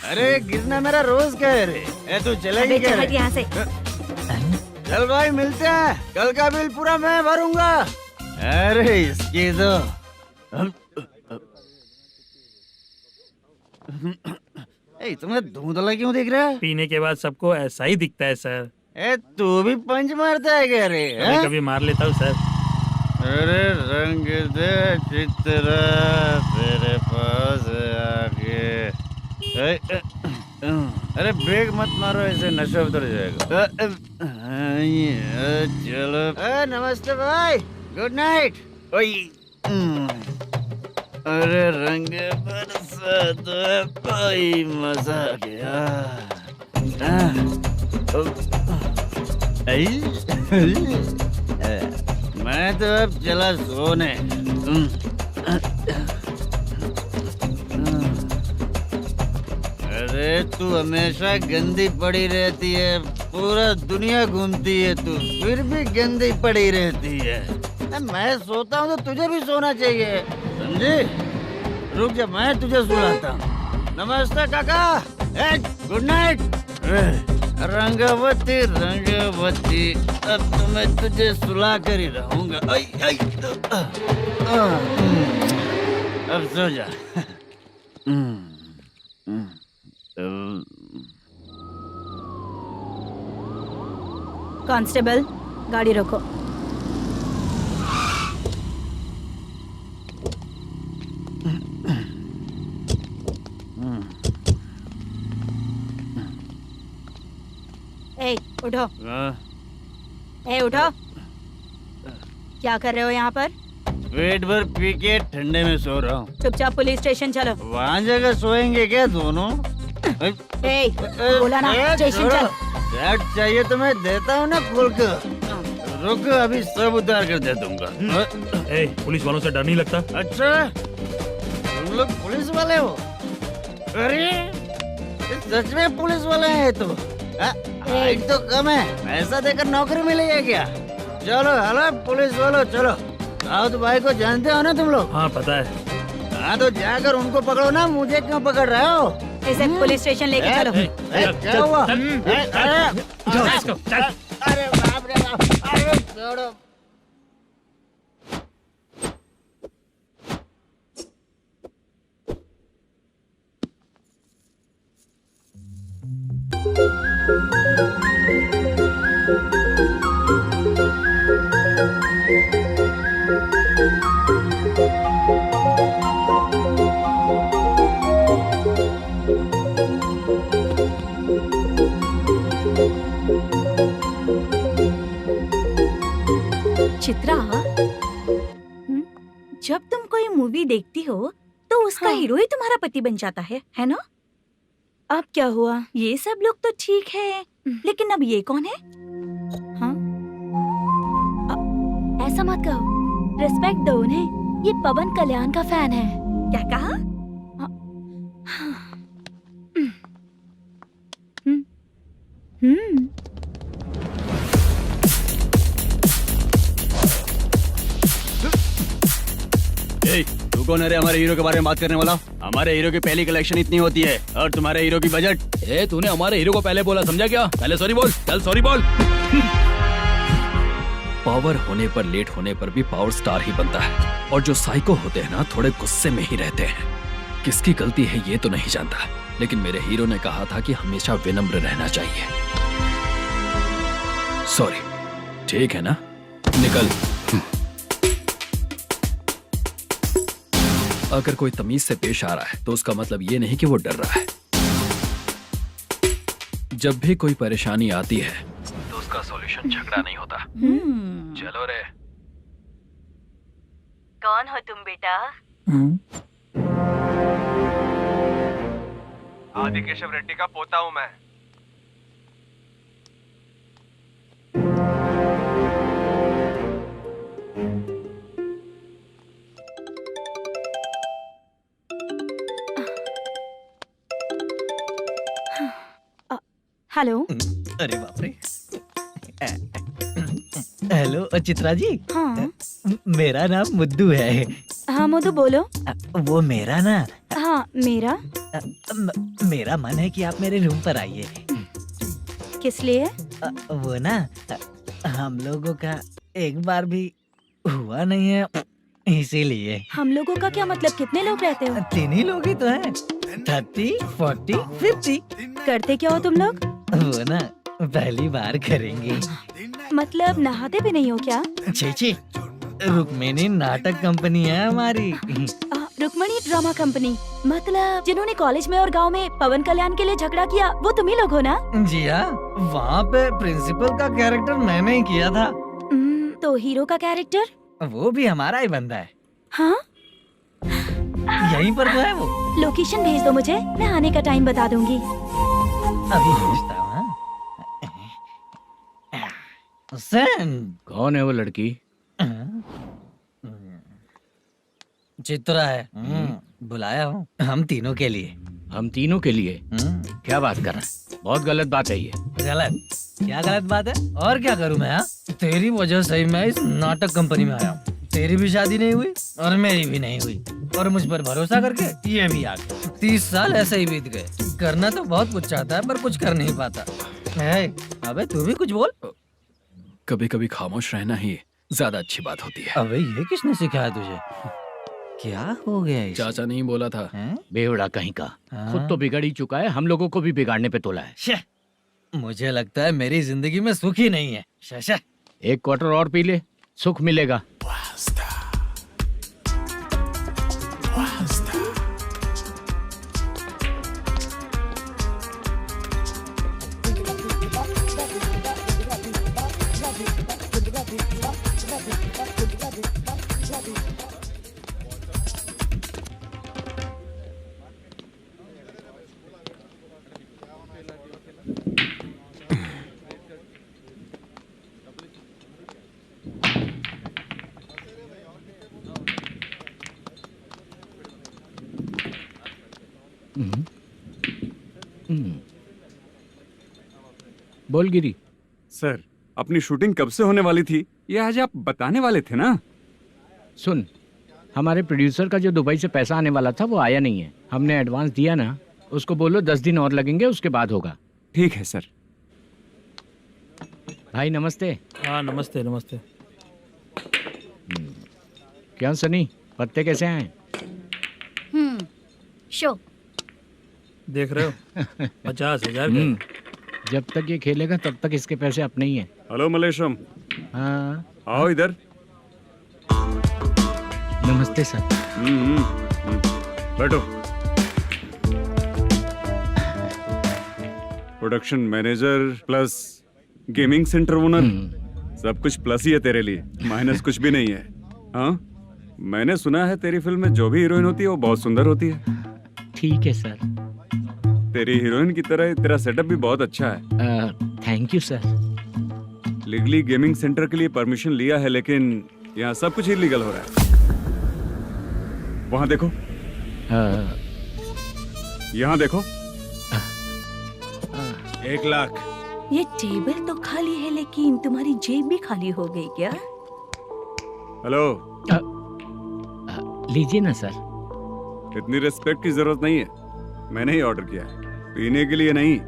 अरे गिरना मेरा रोज का है रे। तू चलेगी क्या? यहाँ से। चल भाई मिलते हैं, कल का बिल पूरा मैं भरूंगा। अरे इसकी तो तुम्हें धुंधला क्यों दिख रहा है? पीने के बाद सबको ऐसा ही दिखता है सर। तू भी पंच मारता है क्या रे? कभी कभी मार लेता हूँ सर। अरे रंग दे चित्रा तेरे पास आके। अरे ब्रेक मत मारो, ऐसे नशा उतर जाएगा। चलो। नमस्ते भाई, गुड नाइट। अरे रंग बरसात भाई, मजा आ गया। मैं तो अब चला सोने। अरे तू हमेशा गंदी पड़ी रहती है, पूरा दुनिया घूमती है तू, फिर भी गंदी पड़ी रहती है। मैं सोता हूँ तो तुझे भी सोना चाहिए, समझे? रुक जा, मैं तुझे सुलाता हूँ। नमस्ते काका, गुड नाइट। रंगवती रंगवती, अब तो मैं तुझे सुला कर ही रहूंगा। अब सो जा। कांस्टेबल, गाड़ी रोको। ए, उठो। उठो। क्या कर रहे हो यहाँ पर? पेट भर पी के ठंडे में सो रहा हूँ। चुपचाप पुलिस स्टेशन चलो। वहाँ जगह सोएंगे क्या दोनों? बोला ना, स्टेशन चल। शर्ट चाहिए तो मैं देता हूँ ना खोल कर। रुक, अभी सब उतार कर दे दूंगा। पुलिस वालों से डर नहीं लगता? अच्छा, तुम लोग पुलिस वाले हो? अरे सच में पुलिस वाले हैं तो हाइट तो कम है, पैसा देकर नौकरी मिलेगी क्या? चलो हेलो पुलिस वालों, चलो। दाऊद भाई को जानते हो ना तुम लोग? हाँ पता है। हाँ तो जाकर उनको पकड़ो ना, मुझे क्यों पकड़ रहे हो? इसे पुलिस स्टेशन लेके चलो। क्या हुआ? चल। अरे बाप रे बाप, अरे छोड़ो। चित्रा, जब तुम कोई मूवी देखती हो तो उसका हाँ। हीरो ही तुम्हारा पति बन जाता है ना? अब क्या हुआ? ये सब लोग तो ठीक है, लेकिन अब ये कौन है? हाँ? ऐसा मत कहो, रिस्पेक्ट दो उन्हें। ये पवन कल्याण का फैन है। क्या कहा? तू कौन है रे हमारे हीरो के बारे में बात करने वाला? हमारे हीरो की पहली कलेक्शन इतनी होती है और तुम्हारे हीरो की बजट। तूने हमारे हीरो को पहले बोला, समझा क्या? पहले सॉरी बोल, चल सॉरी बोल। पावर होने पर, लेट होने पर भी पावर स्टार ही बनता है। और जो साइको होते हैं ना, थोड़े गुस्से में ही रहते हैं। किसकी गलती है ये तो नहीं जानता, लेकिन मेरे हीरो ने कहा था कि हमेशा विनम्र रहना चाहिए। सॉरी, ठीक है ना? निकल। अगर कोई तमीज से पेश आ रहा है तो उसका मतलब ये नहीं कि वो डर रहा है। जब भी कोई परेशानी आती है तो उसका सॉल्यूशन झगड़ा नहीं होता। चलो रे। कौन हो तुम बेटा? आदि केशव रेड्डी का पोता हूँ मैं। हेलो। अरे बाप रे। हेलो चित्रा जी। हाँ मेरा नाम मुद्दू है। हाँ मधु बोलो। वो मेरा ना, हाँ मेरा। मेरा मन है कि आप मेरे रूम पर आइए। किस लिए? वो ना, हम लोगों का एक बार भी हुआ नहीं है, इसीलिए। हम लोगों का क्या मतलब? कितने लोग रहते हो? 3 ही लोग ही तो हैं। 30, 40, 50। करते क्या हो तुम लोग? वो ना पहली बार करेंगे। मतलब नहाते भी नहीं हो क्या? छी, रुक्मिणी नाटक कंपनी है हमारी। Rukmani drama company? मतलब जिन्होंने कॉलेज में और गांव में पवन कल्याण के लिए झगड़ा किया, वो तुम ही लोग हो ना? जी हाँ, वहाँ पे प्रिंसिपल का कैरेक्टर मैंने ही किया था। तो हीरो का कैरेक्टर? वो भी हमारा ही बंदा है। हाँ? यहीं पर तो है वो। लोकेशन भेज दो मुझे, मैं आने का टाइम बता दूंगी। अभी भेजता हूँ। कौन है वो लड़की? चित्रा है। बुलाया हूँ हम तीनों के लिए। हम तीनों के लिए? क्या बात कर रहा है? बहुत गलत बात है ये। गलत? क्या गलत बात है? और क्या करूँ मैं? तेरी वजह से मैं इस नाटक कंपनी में आया हूँ। तेरी भी शादी नहीं हुई और मेरी भी नहीं हुई, और मुझ पर भरोसा करके ये भी आ गया। 30 साल ऐसे ही बीत गए। करना तो बहुत कुछ चाहता है पर कुछ कर नहीं पाता। अबे तू भी कुछ बोल। कभी कभी खामोश रहना ही ज्यादा अच्छी बात होती है। अबे ये किसने सिखाया तुझे? क्या हो गया इसे? चाचा नहीं बोला था? बेवड़ा कहीं का। खुद तो बिगड़ ही चुका है, हम लोगों को भी बिगाड़ने पे तोला है। मुझे लगता है मेरी जिंदगी में सुख ही नहीं है। शशा, एक क्वार्टर और पी ले, सुख मिलेगा। बोल गिरी। सर, अपनी शूटिंग कब से होने वाली थी ये आज आप बताने वाले थे ना? सुन, हमारे प्रोड्यूसर का जो दुबई से पैसा आने वाला था वो आया नहीं है। हमने एडवांस दिया ना, उसको बोलो 10 दिन और लगेंगे, उसके बाद होगा। ठीक है सर। भाई नमस्ते। हाँ नमस्ते नमस्ते। क्या सनी, पत्ते कैसे आए? शो देख रहे हो 50,000 का। जब तक ये खेलेगा तब तक इसके पैसे अपने ही हैं। हेलो मलेशम, हाँ आओ इधर। नमस्ते सर। बैठो। Production manager plus gaming centre owner, सब कुछ प्लस ही है तेरे लिए, माइनस कुछ भी नहीं है। हाँ, मैंने सुना है तेरी फिल्म में जो भी हीरोइन होती है वो बहुत सुंदर होती है। ठीक है सर। तेरी हीरोइन की तरह तेरा सेटअप भी बहुत अच्छा है। Thank you sir. Legally gaming centre के लिए परमिशन लिया है, लेकिन यहाँ सब कुछ इलीगल हो रहा है। वहाँ देखो, यहाँ देखो। 1 लाख। ये टेबल तो खाली है लेकिन तुम्हारी जेब भी खाली हो गई क्या? हेलो, लीजिए ना सर। इतनी रिस्पेक्ट की जरूरत नहीं है, मैंने ही ऑर्डर किया है। पीने के लिए नहीं,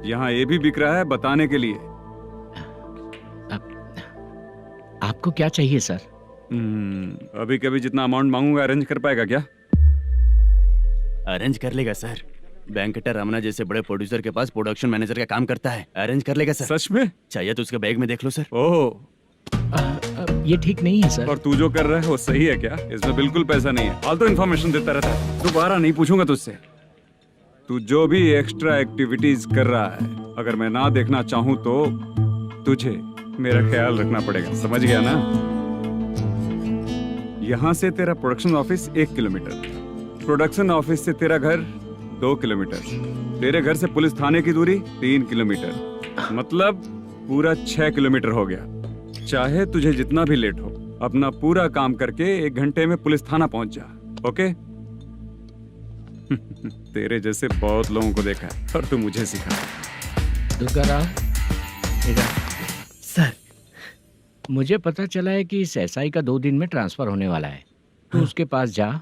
यहाँ ये भी बिक रहा है बताने के लिए। आपको क्या चाहिए सर? अभी कभी जितना अमाउंट मांगूंगा अरेंज कर पाएगा क्या? अरेंज कर लेगा सर। वेंकटर रमना जैसे बड़े प्रोड्यूसर के पास प्रोडक्शन मैनेजर का काम करता है, अरेंज कर लेगा सर। सच में? चाहिए तो उसके बैग में देख लो सर। ओह, ये ठीक नहीं है सर। और तू जो कर रहा है वो सही है क्या? इसमें बिल्कुल पैसा नहीं है, फालतू इन्फॉर्मेशन देता रहता है। दोबारा नहीं पूछूंगा तुझसे। तू जो भी एक्स्ट्रा एक्टिविटीज कर रहा है, अगर मैं ना देखना चाहूँ तो तुझे मेरा ख्याल रखना पड़ेगा, समझ गया ना? यहाँ से तेरा production office 1 kilometre, production office से तेरा घर 2 किलोमीटर, तेरे घर से पुलिस थाने की दूरी 3 किलोमीटर, मतलब पूरा 6 किलोमीटर हो गया। चाहे तुझे जितना भी लेट हो, अपना पूरा काम करके 1 घंटे में पुलिस थाना पहुंच जा, ओके? तेरे जैसे बहुत लोगों को देखा है और तू मुझे सिखा। सर, मुझे पता चला है कि इस एसआई का 2 दिन में ट्रांसफर होने वाला है। तो उसके पास जा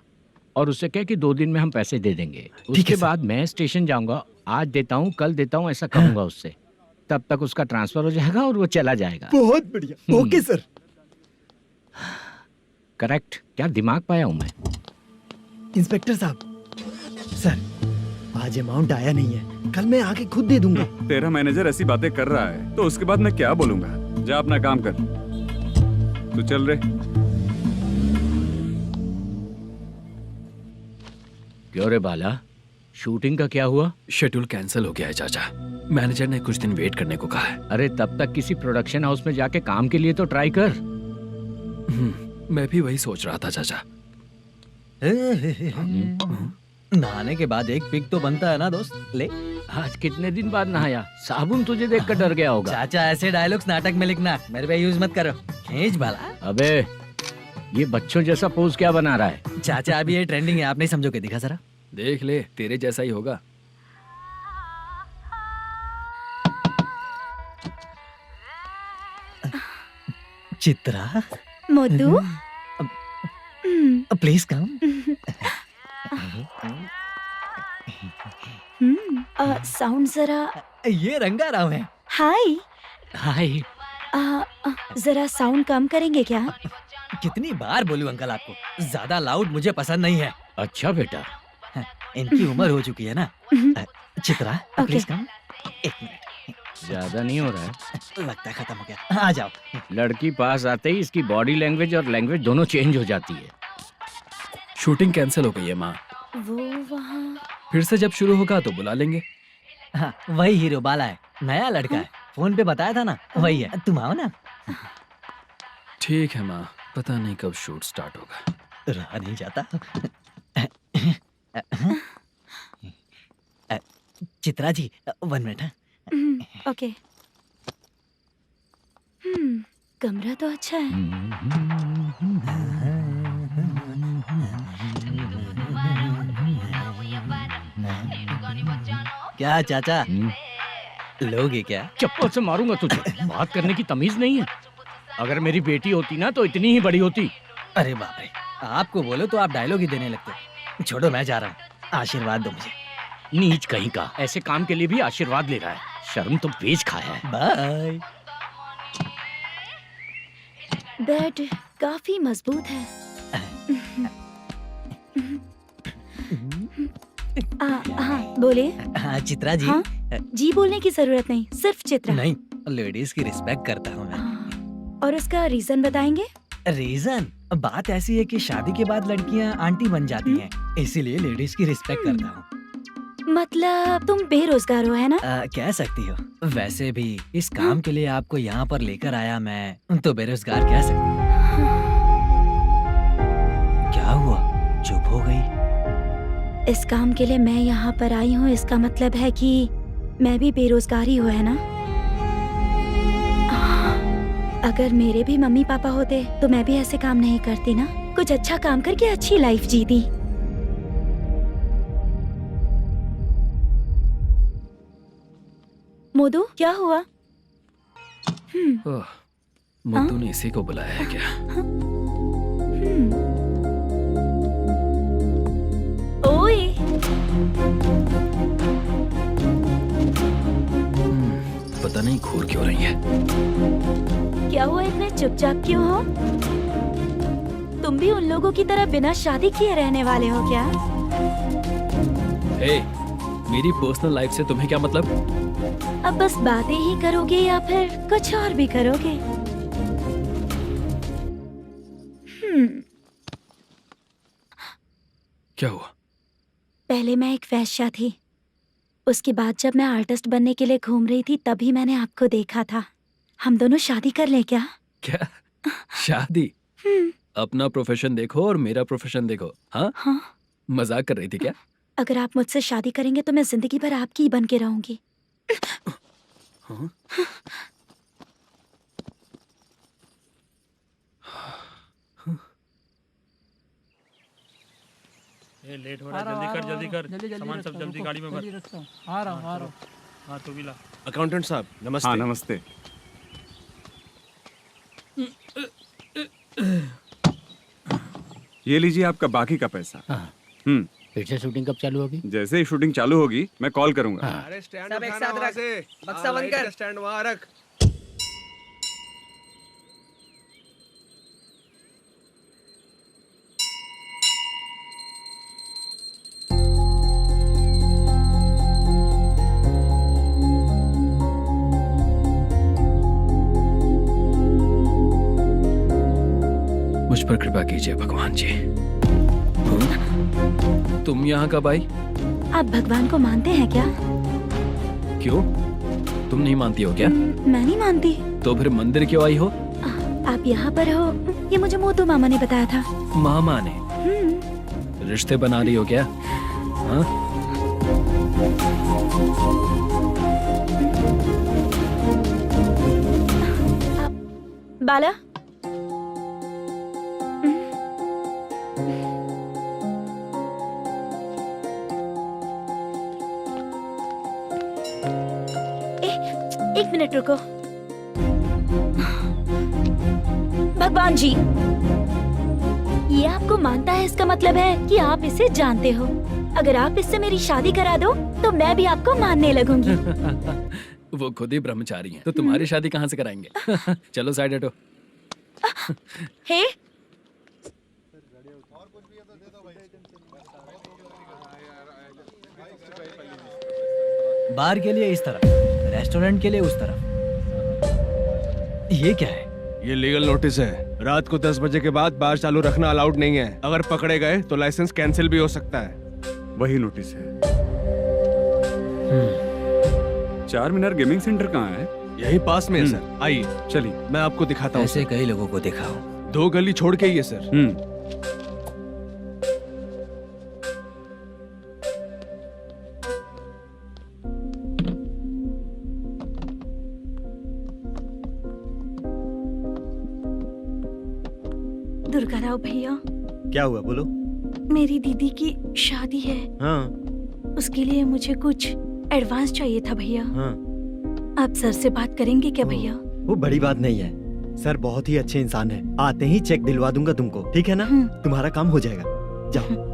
और उससे कह कि 2 दिन में हम पैसे दे देंगे। उसके बाद मैं स्टेशन जाऊंगा, आज देता हूँ कल देता हूँ ऐसा कहूंगा उससे। तब तक उसका ट्रांसफर हो जाएगा और वो चला जाएगा। बहुत बढ़िया, ओके सर। करेक्ट, क्या दिमाग पाया हूँ मैं। इंस्पेक्टर साहब, सर आज अमाउंट आया नहीं है, कल मैं आके खुद दे दूंगा। तेरा मैनेजर ऐसी बातें कर रहा है तो उसके बाद मैं क्या बोलूंगा? जा अपना काम कर, तू चल रे। क्यों रे बाला, शूटिंग का क्या हुआ? शेड्यूल कैंसिल हो गया है चाचा। मैनेजर ने कुछ दिन वेट करने को कहा है। अरे तब तक किसी प्रोडक्शन हाउस में जाके काम के लिए तो ट्राई कर। मैं भी वही सोच रहा था चाचा। नहाने के बाद एक पिक तो बनता है ना दोस्त। ले, आज कितने दिन बाद नहाया? साबुन तुझे देखकर डर गया होगा। चाचा ऐसे डायलॉग्स नाटक में लिखना, मेरे पे यूज मत करो। खींच बाला। अबे ये बच्चों जैसा पोज क्या बना रहा है? चाचा अभी ये ट्रेंडिंग है, आप नहीं समझोगे, दिखा जरा। देख ले, तेरे जैसा ही होगा। Chitra, Modu, please come. Sound जरा। ये रंगा राव है। हाय। हाय। जरा साउंड कम करेंगे क्या? कितनी बार बोलूं अंकल आपको, ज्यादा लाउड मुझे पसंद नहीं है। अच्छा बेटा, इनकी उम्र हो चुकी है ना। Chitra, please come. 1 मिनट, ज्यादा नहीं हो रहा है। लगता है खत्म हो गया। आ जाओ। लड़की पास आते ही इसकी बॉडी लैंग्वेज और लैंग्वेज दोनों चेंज हो जाती है। शूटिंग कैंसिल हो गई है माँ। वो वहाँ। फिर से जब शुरू होगा तो बुला लेंगे। हाँ, वही हीरो बाला है, नया लड़का है। फोन पे बताया था ना, वही है। तुम आओ ना। ठीक है माँ, पता नहीं कब शूट स्टार्ट होगा। रहा नहीं जाता। चित्रा जी 1 मिनट। ओके। कमरा तो अच्छा है। क्या चाचा लोगे क्या? चप्पल से मारूंगा तुझे। बात करने की तमीज नहीं है। अगर मेरी बेटी होती ना तो इतनी ही बड़ी होती। अरे बाप रे, आपको बोलो तो आप डायलॉग ही देने लगते। छोड़ो, मैं जा रहा हूँ, आशीर्वाद दो मुझे। नीच कहीं का, ऐसे काम के लिए भी आशीर्वाद ले रहा है। शर्म तो बेच खाया है। बाय। बेड काफी मजबूत है। हाँ बोलिए। हाँ चित्रा जी। हाँ? जी बोलने की जरूरत नहीं, सिर्फ चित्रा। नहीं, लेडीज की रिस्पेक्ट करता हूँ मैं। और उसका रीजन बताएंगे? रीजन बात ऐसी है कि शादी के बाद लड़कियाँ आंटी बन जाती हैं, इसीलिए लेडीज की रिस्पेक्ट करता हूँ। मतलब तुम बेरोजगार हो, है ना? कह सकती हो। वैसे भी इस काम के लिए आपको यहाँ पर लेकर आया मैं, तो बेरोजगार कह सकती हूँ। क्या हुआ, चुप हो गई? इस काम के लिए मैं यहाँ पर आई हूँ, इसका मतलब है कि मैं भी बेरोजगार ही हूँ, है ना? अगर मेरे भी मम्मी पापा होते तो मैं भी ऐसे काम नहीं करती ना। कुछ अच्छा काम करके अच्छी लाइफ जीती। मोदू, क्या हुआ? मुद्दू ने इसी को बुलाया है क्या? ओए, पता नहीं घूर क्यों रही है। क्या हुआ, इतने चुपचाप क्यों हो? तुम भी उन लोगों की तरह बिना शादी किए रहने वाले हो क्या? हे, मेरी पर्सनल लाइफ से तुम्हें क्या मतलब? अब बस बातें ही करोगे या फिर कुछ और भी करोगे? क्या हुआ? पहले मैं एक वेश्या थी, उसके बाद जब मैं आर्टिस्ट बनने के लिए घूम रही थी तभी मैंने आपको देखा था। हम दोनों शादी कर ले क्या? क्या शादी? अपना प्रोफेशन देखो और मेरा प्रोफेशन देखो। हाँ? हाँ। मजाक कर रही थी क्या? अगर आप मुझसे शादी करेंगे तो मैं जिंदगी भर आपकी ही बन के रहूंगी। हाँ? ये लेट हो रहा है, जल्दी कर। सामान सब जल्दी गाड़ी में भर। आ रहा हूँ। हाँ तू भी ला। अकाउंटेंट साहब नमस्ते। हाँ नमस्ते। ये लीजिए आपका बाकी का पैसा। फिर से शूटिंग कब चालू होगी? जैसे ही शूटिंग चालू होगी मैं कॉल करूंगा। अरे स्टैंड सब एक साथ रख, बक्सा बंद कर। स्टैंड वहाँ रख। मुझ पर कृपा कीजिए भगवान जी। तुम यहाँ कब आई? आप भगवान को मानते हैं क्या? क्यों? तुम नहीं मानती हो क्या? मैं नहीं मानती। तो फिर मंदिर क्यों आई हो? आप यहाँ पर हो ये मुझे मोदू मामा ने बताया था। मामा ने? रिश्ते बना रही हो क्या? हाँ? बाला, एक मिनट रुको। भगवान जी, ये आपको मानता है, इसका मतलब है कि आप इसे जानते हो। अगर आप इससे मेरी शादी करा दो तो मैं भी आपको मानने लगूंगी। वो खुद ही ब्रह्मचारी हैं, तो तुम्हारी शादी कहाँ से कराएंगे? चलो साइड हटो। हे, बार के लिए इस तरफ, रेस्टोरेंट के लिए उस तरफ। ये क्या है? ये लीगल नोटिस है। रात को 10 बजे के बाद बार चालू रखना अलाउड नहीं है। अगर पकड़े गए तो लाइसेंस कैंसिल भी हो सकता है। वही नोटिस है। चार मीनार गेमिंग सेंटर कहाँ है? यही पास में है सर, आइए चलिए मैं आपको दिखाता हूँ। ऐसे कई लोगों को देखा हूँ। 2 गली छोड़ के ही है सर। दुर्गा राव भैया, क्या हुआ बोलो। मेरी दीदी की शादी है, हाँ उसके लिए मुझे कुछ एडवांस चाहिए था भैया। हाँ, आप सर से बात करेंगे क्या भैया? वो बड़ी बात नहीं है। सर बहुत ही अच्छे इंसान है। आते ही चेक दिलवा दूंगा तुमको, ठीक है ना? तुम्हारा काम हो जाएगा। जाओ।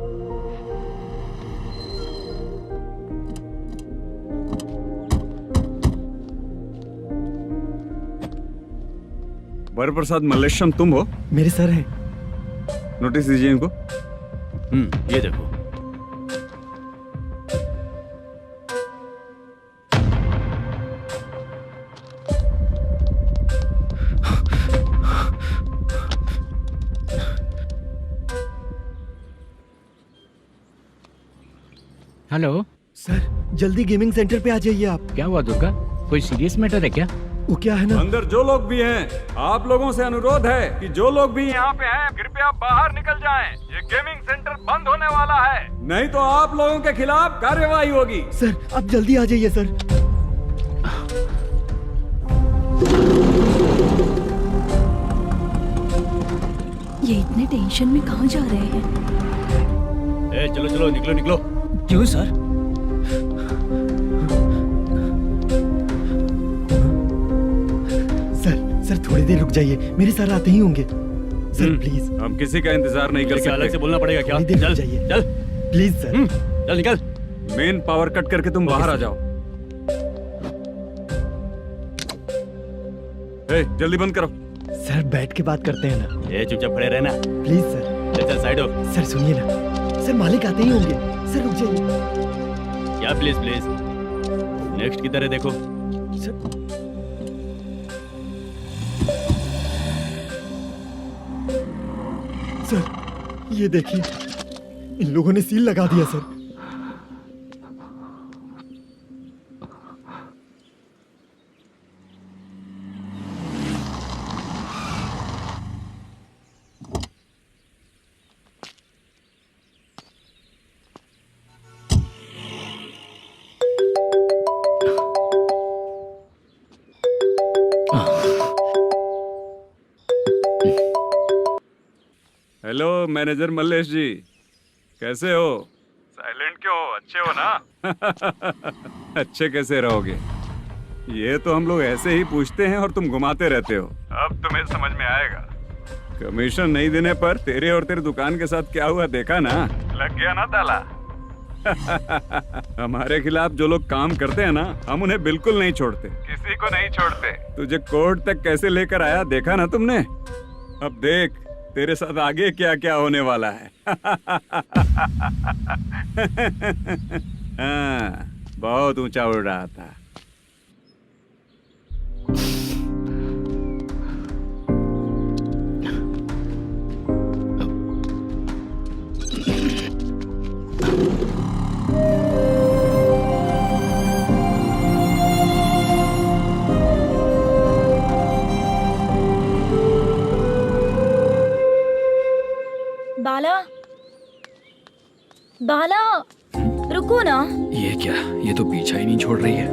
वरप्रसाद मल्लेशम तुम हो? मेरे सर हैं। नोटिस दीजिए इनको। ये देखो। हेलो सर, जल्दी गेमिंग सेंटर पे आ जाइए आप। क्या हुआ दुर्गा? कोई सीरियस मैटर है क्या? वो क्या है ना, अंदर जो लोग भी हैं, आप लोगों से अनुरोध है कि जो लोग भी यहाँ पे हैं, कृपया बाहर निकल जाएं। ये गेमिंग सेंटर बंद होने वाला है, नहीं तो आप लोगों के खिलाफ कार्यवाही होगी। सर आप जल्दी आ जाइए सर। ये इतने टेंशन में कहाँ जा रहे हैं? चलो चलो निकलो निकलो। क्यों सर? सर थोड़ी देर रुक जाइए, मेरे सर आते ही होंगे। Sir please. हम किसी का इंतजार नहीं कर सकते। अलग से बोलना पड़ेगा क्या? थोड़ी देर रुक चल जाइए चल प्लीज सर। चल निकल। मेन पावर कट करके तुम बाहर आ जाओ। जल्दी बंद करो। सर बैठ के बात करते हैं ना। चुपचाप खड़े रहना। Please sir. चल साइड हो। सर सुनिए ना, सर मालिक आते ही होंगे। सर रुक जाइए। क्या प्लीज प्लीज? नेक्स्ट की तरह देखो। सर ये देखिए, इन लोगों ने सील लगा दिया सर। हेलो मैनेजर मल्लेश जी, कैसे हो? साइलेंट क्यों हो? अच्छे हो ना? अच्छे कैसे रहोगे? ये तो हम लोग ऐसे ही पूछते हैं और तुम घुमाते रहते हो। अब तुम्हें समझ में आएगा। कमीशन नहीं देने पर तेरे और तेरी दुकान के साथ क्या हुआ देखा ना? लग गया ना ताला। हमारे खिलाफ जो लोग काम करते हैं ना, हम उन्हें बिल्कुल नहीं छोड़ते, किसी को नहीं छोड़ते। तुझे कोर्ट तक कैसे लेकर आया देखा ना तुमने? अब देख तेरे साथ आगे क्या क्या होने वाला है। हाँ, बहुत ऊंचा उड़ रहा था। बाला, बाला, रुको ना। ये क्या? ये तो पीछा ही नहीं छोड़ रही है।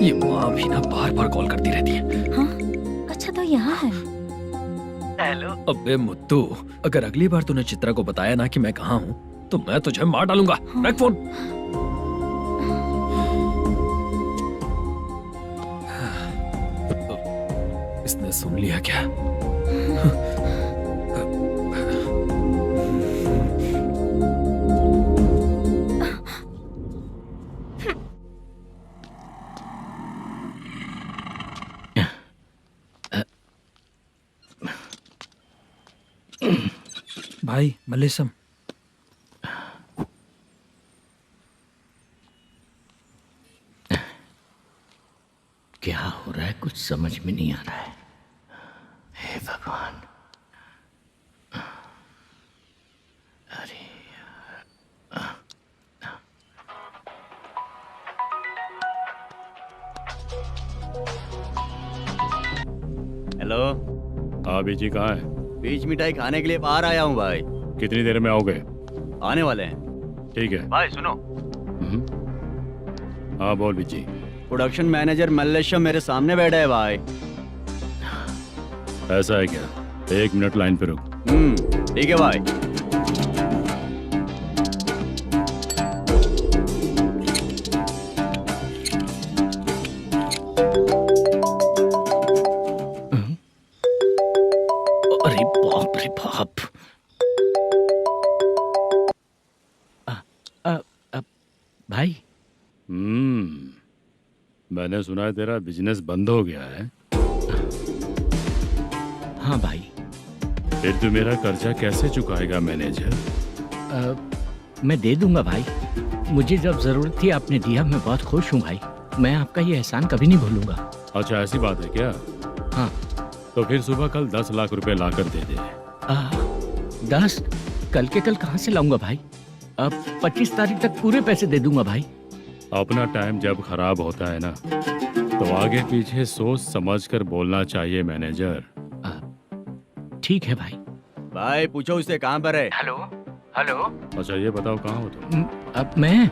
ये माँ भी ना बार बार कॉल करती रहती है। हाँ? अच्छा तो यहाँ है। हेलो। अबे मुद्दू, अगर अगली बार तूने चित्रा को बताया ना कि मैं कहाँ हूँ, तो मैं तुझे मार डालूंगा। रख फोन। इसने सुन लिया क्या? भाई मल्लेशम, क्या हो रहा है? कुछ समझ में नहीं आ रहा है। हे भगवान। अरे हेलो। हाँ बीजी कहाँ है? बीच मिठाई खाने के लिए बाहर आया हूँ भाई। कितनी देर में आओगे? आने वाले हैं। ठीक है भाई सुनो। हाँ बोल बीजी। प्रोडक्शन मैनेजर मल्लेशम मेरे सामने बैठा है भाई। ऐसा है क्या? 1 मिनट लाइन पे रुक। ठीक है भाई। अरे बाप रे बाप। भाई। मैंने सुना है तेरा बिजनेस बंद हो गया है। हाँ भाई। फिर तू मेरा कर्जा कैसे चुकाएगा मैनेजर? मैं दे दूंगा भाई। मुझे जब जरूरत थी आपने दिया, मैं बहुत खुश हूँ भाई। मैं आपका ये एहसान कभी नहीं भूलूंगा। अच्छा ऐसी बात है क्या? हाँ। तो फिर सुबह कल 10 लाख रुपए लाकर दे दे। 10? कल के कल कहाँ से लाऊंगा भाई? अब 25 तारीख तक पूरे पैसे दे दूंगा भाई। अपना टाइम जब खराब होता है ना, तो आगे पीछे सोच समझ कर बोलना चाहिए मैनेजर। ठीक है भाई। भाई पूछो उससे कहाँ पर है? Hello hello. अच्छा ये बताओ कहाँ हो तुम? अब मैं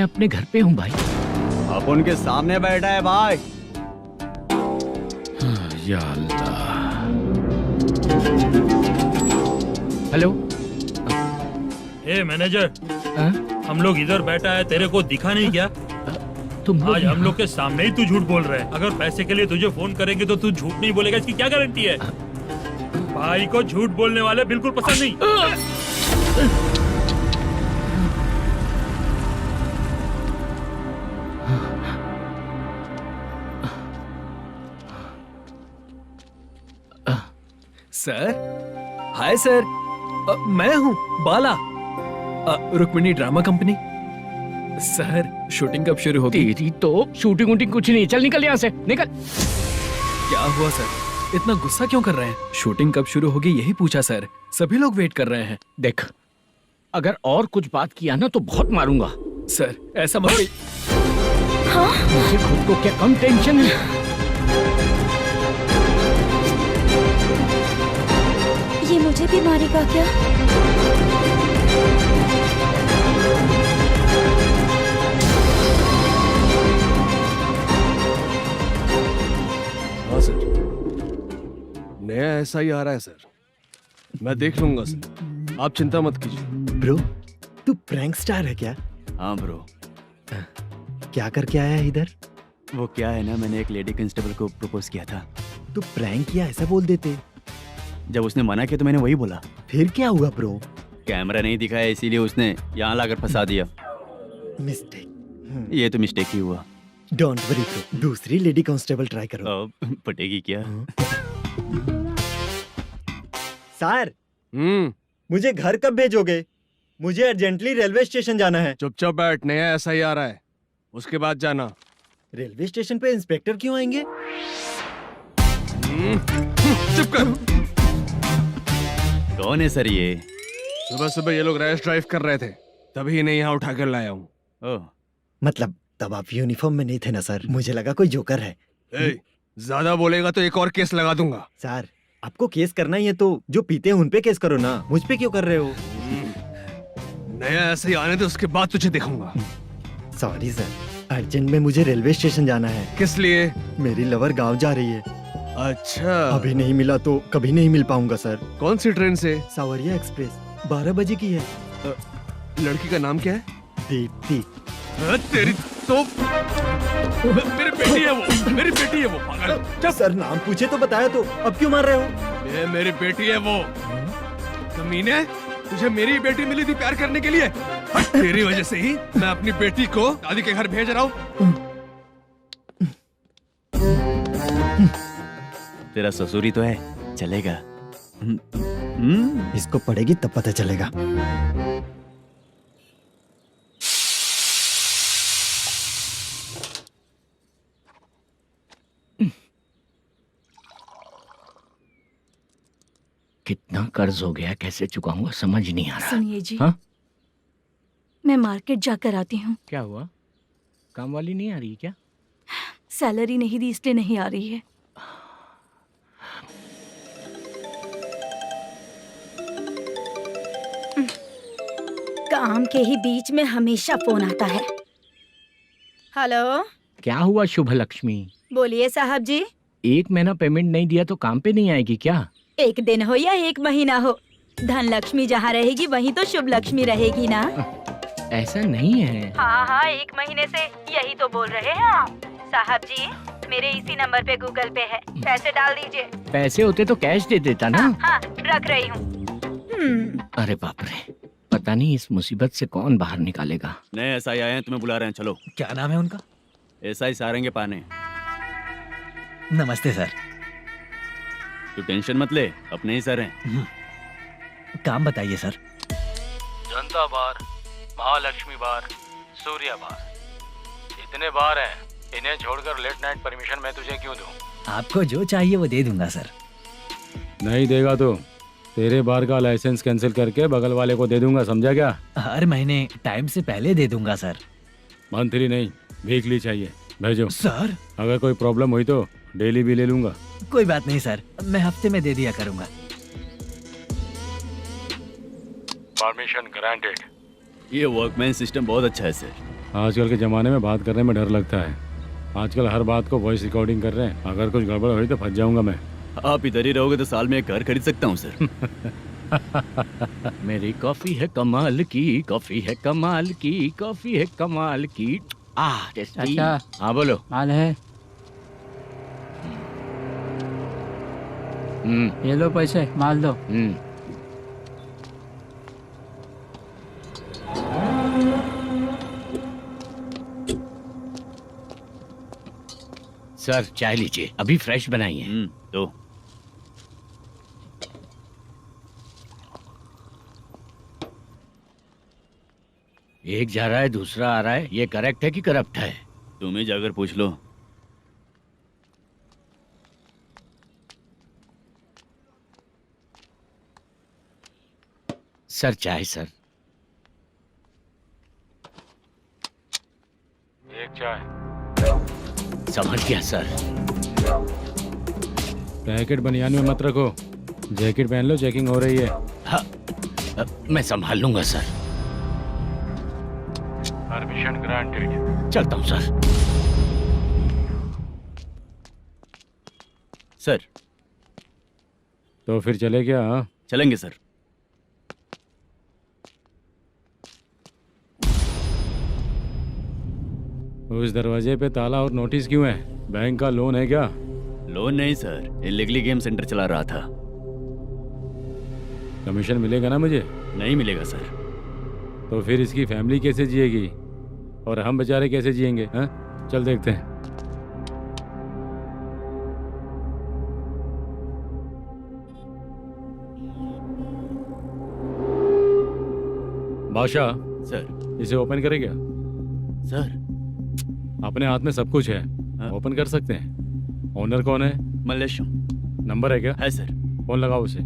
अपने घर पे हूँ भाई। अब उनके सामने बैठा है भाई। या अल्लाह। हेलो। ए मैनेजर, हम लोग इधर बैठा है, तेरे को दिखा नहीं क्या? तुम आज हम लोग के सामने ही तू झूठ बोल रहा है। अगर पैसे के लिए तुझे फोन करेंगे तो तू झूठ नहीं बोलेगा, इसकी क्या गारंटी है? भाई को झूठ बोलने वाले बिल्कुल पसंद नहीं। सर, हाय सर, मैं हूँ Bala, Rukmini drama company. Sir shooting कब शुरू होगी? तेरी तो शूटिंग वूटिंग कुछ नहीं। चल निकल यहाँ से, निकल। क्या हुआ सर, इतना गुस्सा क्यों कर रहे हैं? शूटिंग कब शुरू होगी यही पूछा सर, सभी लोग वेट कर रहे हैं। देख, अगर और कुछ बात किया ना तो बहुत मारूंगा। सर ऐसा मत कहिए। मुझे खुद को क्या कम टेंशन है? ये मुझे भी मारेगा क्या? हाँ सर, नया ऐसा ही आ रहा है सर, मैं देख लूंगा सर, आप चिंता मत कीजिए। ब्रो, तू प्रैंक स्टार है क्या? हाँ ब्रो। क्या करके आया है इधर? वो क्या है ना, मैंने एक लेडी कांस्टेबल को प्रपोज किया था। तू प्रैंक किया ऐसा बोल देते। जब उसने मना किया तो मैंने वही बोला। फिर क्या हुआ ब्रो? कैमरा नहीं दिखाया इसीलिए उसने यहाँ लाकर फंसा दिया। मिस्टेक। ये तो मिस्टेक ही हुआ। डोंट वरी ब्रो, दूसरी लेडी कांस्टेबल ट्राई करो। पटेगी क्या? सर, मुझे घर कब भेजोगे? मुझे अर्जेंटली रेलवे स्टेशन जाना है। चुपचाप बैठ, नया ऐसा ही आ रहा है, उसके बाद जाना। रेलवे स्टेशन पे इंस्पेक्टर क्यों आएंगे? चुप कर। कौन है सर ये? सुबह सुबह ये लोग रैश ड्राइव कर रहे थे, तभी इन्हें यहाँ उठा कर लाया हूँ। मतलब तब आप यूनिफॉर्म में नहीं थे ना सर, मुझे लगा कोई जोकर है। ज्यादा बोलेगा तो एक और केस लगा दूंगा। सर, आपको केस करना ही है तो जो पीते हैं उन पे केस करो ना, मुझ पे क्यों कर रहे हो? नया ऐसे ही आने दो, उसके बाद तुझे देखूंगा। सॉरी सर, अर्जेंट में मुझे रेलवे स्टेशन जाना है। किस लिए? मेरी लवर गांव जा रही है। अच्छा, अभी नहीं मिला तो कभी नहीं मिल पाऊंगा सर। कौन सी ट्रेन से? सावरिया एक्सप्रेस, 12 बजे की है। लड़की का नाम क्या है? दीप्ति। तेरी तो मेरी बेटी है वो, मेरी बेटी है वो, पागल। सर नाम पूछे तो बताया, तो अब क्यों मार रहे हो? ये मेरी बेटी है वो। कमीने, तुझे मेरी बेटी मिली थी प्यार करने के लिए, तेरी वजह से ही मैं अपनी बेटी को दादी के घर भेज रहा हूँ। तेरा ससुरी तो है, चलेगा। इसको पढ़ेगी तब पता चलेगा। कितना कर्ज हो गया, कैसे चुकाऊंगा समझ नहीं आ रहा। सुनिए जी, हाँ? मैं मार्केट जाकर आती हूँ। क्या हुआ? काम वाली नहीं आ रही क्या? सैलरी नहीं दी इसलिए नहीं आ रही है। काम के ही बीच में हमेशा फोन आता है। हेलो, क्या हुआ शुभ लक्ष्मी? बोलिए साहब जी। 1 महीना पेमेंट नहीं दिया तो काम पे नहीं आएगी क्या? 1 दिन हो या 1 महीना हो, धन लक्ष्मी जहाँ रहेगी वहीं तो शुभ लक्ष्मी रहेगी ना। ऐसा नहीं है। हाँ, 1 महीने से यही तो बोल रहे हैं आप। साहब जी, मेरे इसी नंबर पे गूगल पे है, पैसे डाल दीजिए। पैसे होते तो कैश दे देता ना। हाँ, रख रही हूँ। अरे बाप रे, पता नहीं इस मुसीबत से कौन बाहर निकालेगा। नए एसआई आए हैं, तुम्हें बुला रहे हैं, चलो। क्या नाम है उनका? एसआई सारंगे पाने। नमस्ते सर। तू टेंशन मत ले, अपने ही सर हैं। काम बताइए सर। जनता बार, महालक्ष्मी बार, सूर्या बार, इतने बार हैं। इन्हें छोड़कर लेट नाइट परमिशन मैं तुझे क्यों दूं? आपको जो चाहिए वो दे दूंगा सर। नहीं देगा तो तेरे बार का लाइसेंस कैंसिल करके बगल वाले को दे दूंगा, समझा क्या? हर महीने टाइम से पहले दे दूंगा सर। मंथली नहीं, वीकली चाहिए, भेजो। सर अगर कोई प्रॉब्लम हुई तो डेली भी ले लूंगा। कोई बात नहीं सर, मैं हफ्ते में दे दिया करूंगा। Permission granted. ये वर्कमैन सिस्टम बहुत अच्छा है सर। आजकल के जमाने में बात करने में डर लगता है। आजकल हर बात को वॉइस रिकॉर्डिंग कर रहे हैं। अगर कुछ गड़बड़ हुई तो फंस जाऊंगा मैं। आप इधर ही रहोगे तो साल में एक घर खरीद सकता हूँ सर। मेरी कॉफी है कमाल की, कॉफी है कमाल की, कॉफी है कमाल की। टेस्टी। अच्छा। हाँ बोलो। माल है, ये लो पैसे, माल दो। सर चाय लीजिए, अभी फ्रेश बनाई है। तो एक जा रहा है दूसरा आ रहा है, ये करेक्ट है कि करप्ट है? तुम ही जाकर पूछ लो। सर चाय सर। एक चाय। समझ गया सर। पैकेट बनियान में मत रखो, जैकेट पहन लो, चेकिंग हो रही है। हाँ, मैं संभाल लूंगा सर। Permission granted. चलता हूँ सर। सर तो फिर चले क्या? हाँ? चलेंगे सर। उस दरवाजे पे ताला और नोटिस क्यों है? बैंक का लोन है क्या? लोन नहीं सर, इलीगली गेम सेंटर चला रहा था। कमीशन मिलेगा ना मुझे? नहीं मिलेगा सर। तो फिर इसकी फैमिली कैसे जिएगी और हम बेचारे कैसे जिएंगे? हाँ, चल देखते हैं। बादशाह सर। इसे ओपन करे क्या? सर अपने हाथ में सब कुछ है, ओपन कर सकते हैं। ओनर कौन है? मल्लेशम। नंबर है क्या? है सर। फोन लगाओ उसे।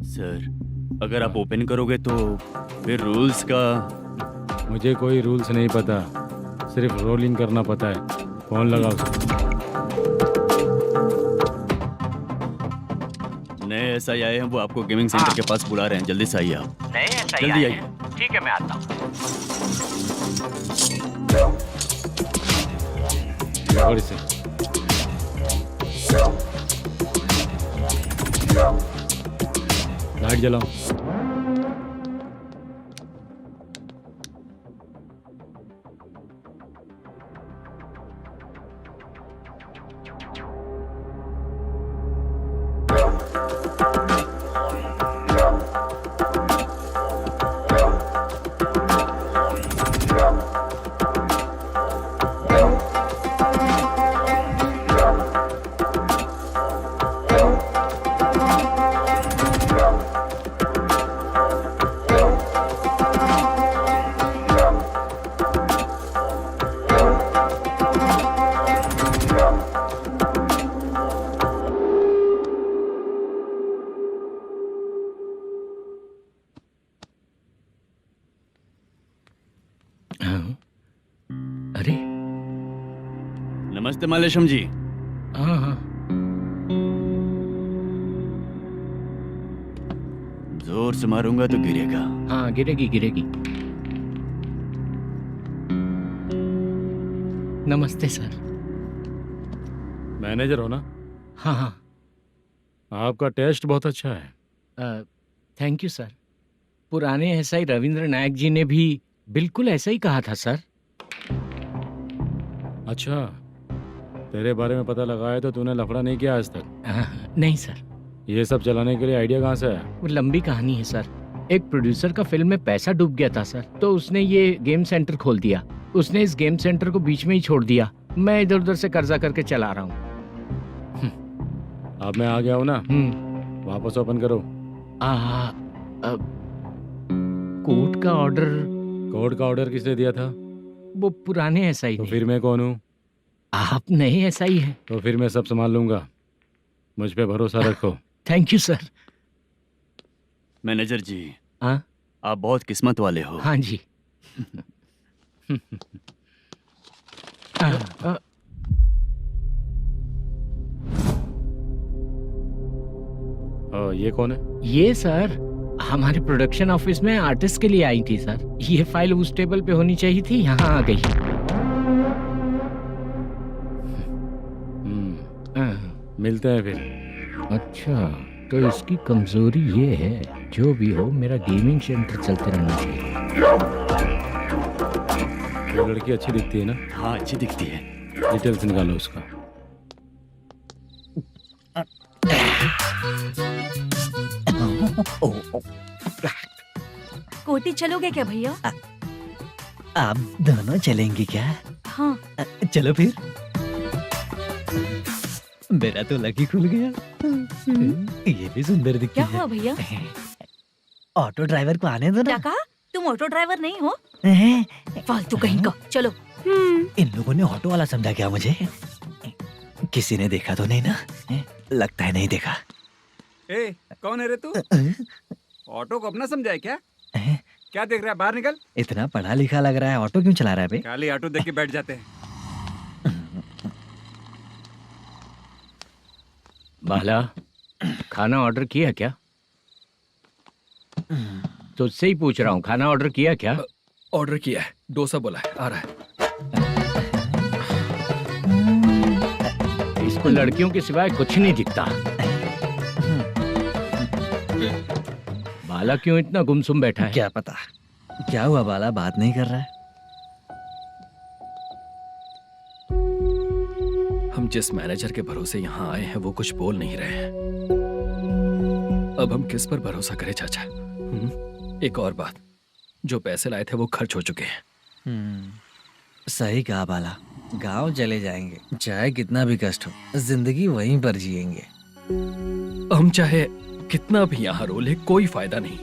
सर अगर आप ओपन करोगे तो फिर रूल्स का। मुझे कोई रूल्स नहीं पता, सिर्फ रोलिंग करना पता है। फोन लगाओ उसे। नए एसआई आए हैं, वो आपको गेमिंग सेंटर के पास बुला रहे हैं, जल्दी से आइए आप। नए एसआई जल्दी आए आइए। हैं? ठीक है मैं आता हूँ। और इसे लाइट जलाओ। अरे नमस्ते मल्लेशम जी। हाँ हाँ। जोर से मारूंगा तो गिरेगा। हाँ गिरेगी गिरेगी। नमस्ते सर। मैनेजर हो ना? हाँ हाँ। आपका टेस्ट बहुत अच्छा है। Thank you sir. पुराने एसआई रविंद्र नायक जी ने भी बिल्कुल ऐसा ही कहा था सर। अच्छा, तेरे बारे में पता लगा है तो तूने लफड़ा नहीं किया आज तक? नहीं सर। ये सब चलाने के लिए आइडिया कहाँ से है? वो लंबी कहानी है सर। एक प्रोड्यूसर का फिल्म में पैसा डूब गया था सर, तो उसने ये गेम सेंटर खोल दिया। उसने इस गेम सेंटर को बीच में ही छोड़ दिया। मैं इधर उधर से कर्जा करके चला रहा हूँ। अब मैं आ गया हूँ ना, वापस ओपन करो। कोर्ट का ऑर्डर। कोर्ट का ऑर्डर किसने दिया था? वो पुराने एसआई तो ने। फिर मैं कौन हूँ? आप नए एसआई हैं। तो फिर मैं सब संभाल लूंगा, मुझ पे भरोसा रखो। Thank you sir. मैनेजर जी, हाँ आप बहुत किस्मत वाले हो। हाँ जी। ये कौन है? ये सर हमारे प्रोडक्शन ऑफिस में आर्टिस्ट के लिए आई थी सर। ये फाइल उस टेबल पे होनी चाहिए थी, यहाँ आ गई। मिलते हैं फिर। अच्छा, तो इसकी कमजोरी ये है, जो भी हो मेरा गेमिंग सेंटर चलते रहना चाहिए। वो लड़की अच्छी दिखती है ना? हाँ, अच्छी दिखती है। डिटेल्स निकालो उसका। कोटी चलोगे क्या भैया? आप दोनों चलेंगे क्या? हाँ। चलो फिर। मेरा तो लकी खुल गया। ये भी सुंदर दिखती क्या है। हुआ भैया? ऑटो ड्राइवर को आने दो क्या ना। कहा? तुम ऑटो ड्राइवर नहीं हो? फालतू कहीं का। चलो। इन लोगों ने ऑटो वाला समझा क्या मुझे? किसी ने देखा तो नहीं ना? लगता है नहीं देखा। ए, कौन है रे तू? ऑटो को अपना समझा है क्या? क्या देख रहा है? बाहर निकल। इतना पढ़ा लिखा लग रहा है, ऑटो क्यों चला रहा है बे? खाली ऑटो देख के बैठ जाते हैं। बाला, खाना ऑर्डर किया क्या? तुझसे ही पूछ रहा हूँ, खाना ऑर्डर किया क्या? ऑर्डर किया है, डोसा बोला है, आ रहा है। इसको लड़कियों के सिवाय कुछ नहीं दिखता। बाला क्यों इतना गुमसुम बैठा है? क्या पता क्या हुआ, बाला बात नहीं कर रहा है। हम जिस मैनेजर के भरोसे यहाँ आए हैं वो कुछ बोल नहीं रहे हैं। अब हम किस पर भरोसा करें चाचा? एक और बात, जो पैसे लाए थे वो खर्च हो चुके हैं। सही कहा बाला, गांव चले जाएंगे, चाहे कितना भी कष्ट हो, जिंदगी वहीं पर जिएंगे। हम चाहे कितना भी यहाँ रो ले, कोई फायदा नहीं।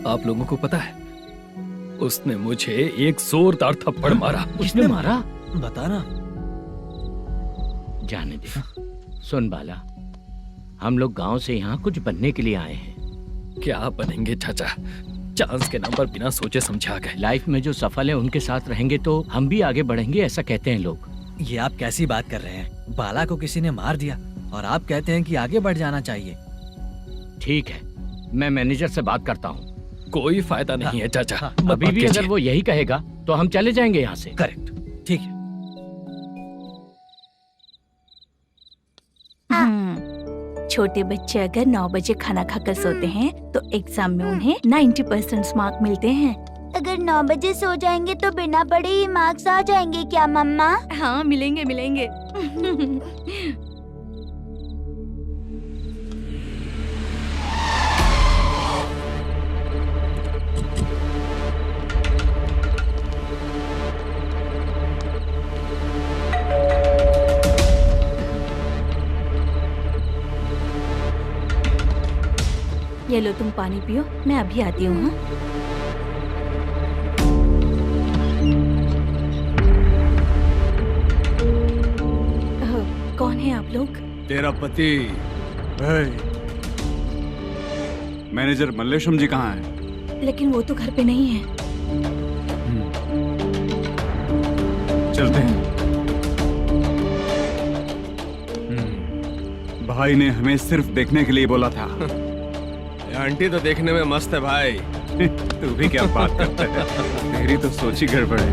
आप लोगों को पता है, उसने मुझे एक जोरदार थप्पड़ मारा। उसने मारा? बताना। जाने दे। सुन बाला, हम लोग गांव से यहाँ कुछ बनने के लिए आए हैं। क्या बनेंगे चाचा? चांस के नाम पर बिना सोचे समझे आ गए। लाइफ में जो सफल है उनके साथ रहेंगे तो हम भी आगे बढ़ेंगे, ऐसा कहते हैं लोग। ये आप कैसी बात कर रहे हैं? बाला को किसी ने मार दिया और आप कहते हैं कि आगे बढ़ जाना चाहिए। ठीक है, मैं मैनेजर से बात करता हूँ। कोई फायदा नहीं है चाचा। अभी भी अगर वो यही कहेगा तो हम चले जाएंगे यहाँ से। करेक्ट, ठीक है। छोटे बच्चे अगर 9 बजे खाना खाकर सोते हैं तो एग्जाम में उन्हें 90% मार्क मिलते हैं। अगर 9 बजे सो जाएंगे तो बिना पढ़े ही मार्क्स आ जाएंगे क्या मम्मा? हाँ, मिलेंगे मिलेंगे। ये लो, तुम पानी पियो, मैं अभी आती हूँ। हाँ, कौन है आप लोग? तेरा पति। मैनेजर मल्लेशम जी कहाँ हैं? लेकिन वो तो घर पे नहीं है। चलते हैं। भाई ने हमें सिर्फ देखने के लिए बोला था। आंटी तो देखने में मस्त है भाई। तू भी क्या बात करता है? तेरी तो सोच ही गड़बड़ है।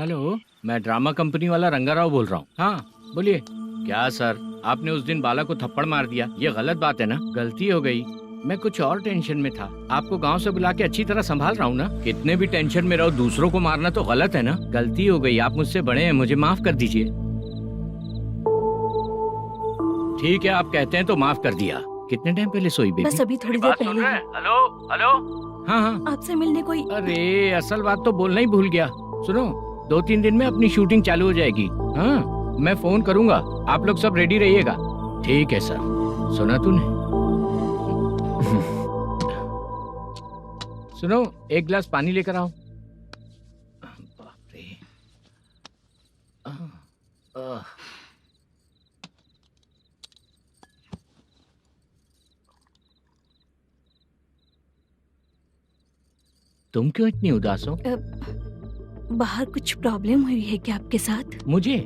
हेलो, मैं ड्रामा कंपनी वाला रंगाराव बोल रहा हूँ। हाँ बोलिए। क्या सर, आपने उस दिन बाला को थप्पड़ मार दिया, ये गलत बात है ना? गलती हो गई, मैं कुछ और टेंशन में था। आपको गांव से बुला के अच्छी तरह संभाल रहा हूँ ना। कितने भी टेंशन में रहो, दूसरों को मारना तो गलत है ना। गलती हो गई, आप मुझसे बड़े हैं, मुझे माफ कर दीजिए। ठीक है, आप कहते हैं तो माफ कर दिया। कितने टाइम पहले सोई बेबी? बस अभी थोड़ी देर पहले ही। Hello hello. हाँ हाँ, आपसे मिलने कोई। अरे असल बात तो बोलना ही भूल गया। सुनो, 2-3 दिन में अपनी शूटिंग चालू हो जाएगी। हाँ, मैं फोन करूंगा, आप लोग सब रेडी रहिएगा। ठीक है सर। सुना तूने? सुनो, एक गिलास पानी लेकर आओ। बाप रे। तुम क्यों इतनी उदास हो? बाहर कुछ प्रॉब्लम हुई है क्या आपके साथ? मुझे?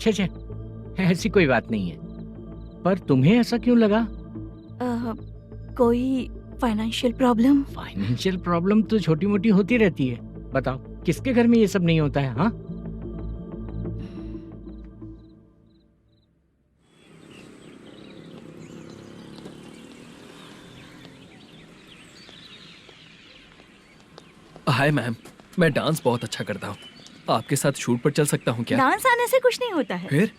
छे, ऐसी कोई बात नहीं है। पर तुम्हें ऐसा क्यों लगा? कोई फाइनेंशियल प्रॉब्लम? फाइनेंशियल प्रॉब्लम तो छोटी मोटी होती रहती है। बताओ, किसके घर में ये सब नहीं होता है? हाँ, हाय मैम, मैं डांस बहुत अच्छा करता हूँ। आपके साथ शूट पर चल सकता हूँ क्या? डांस आने से कुछ नहीं होता है। फिर?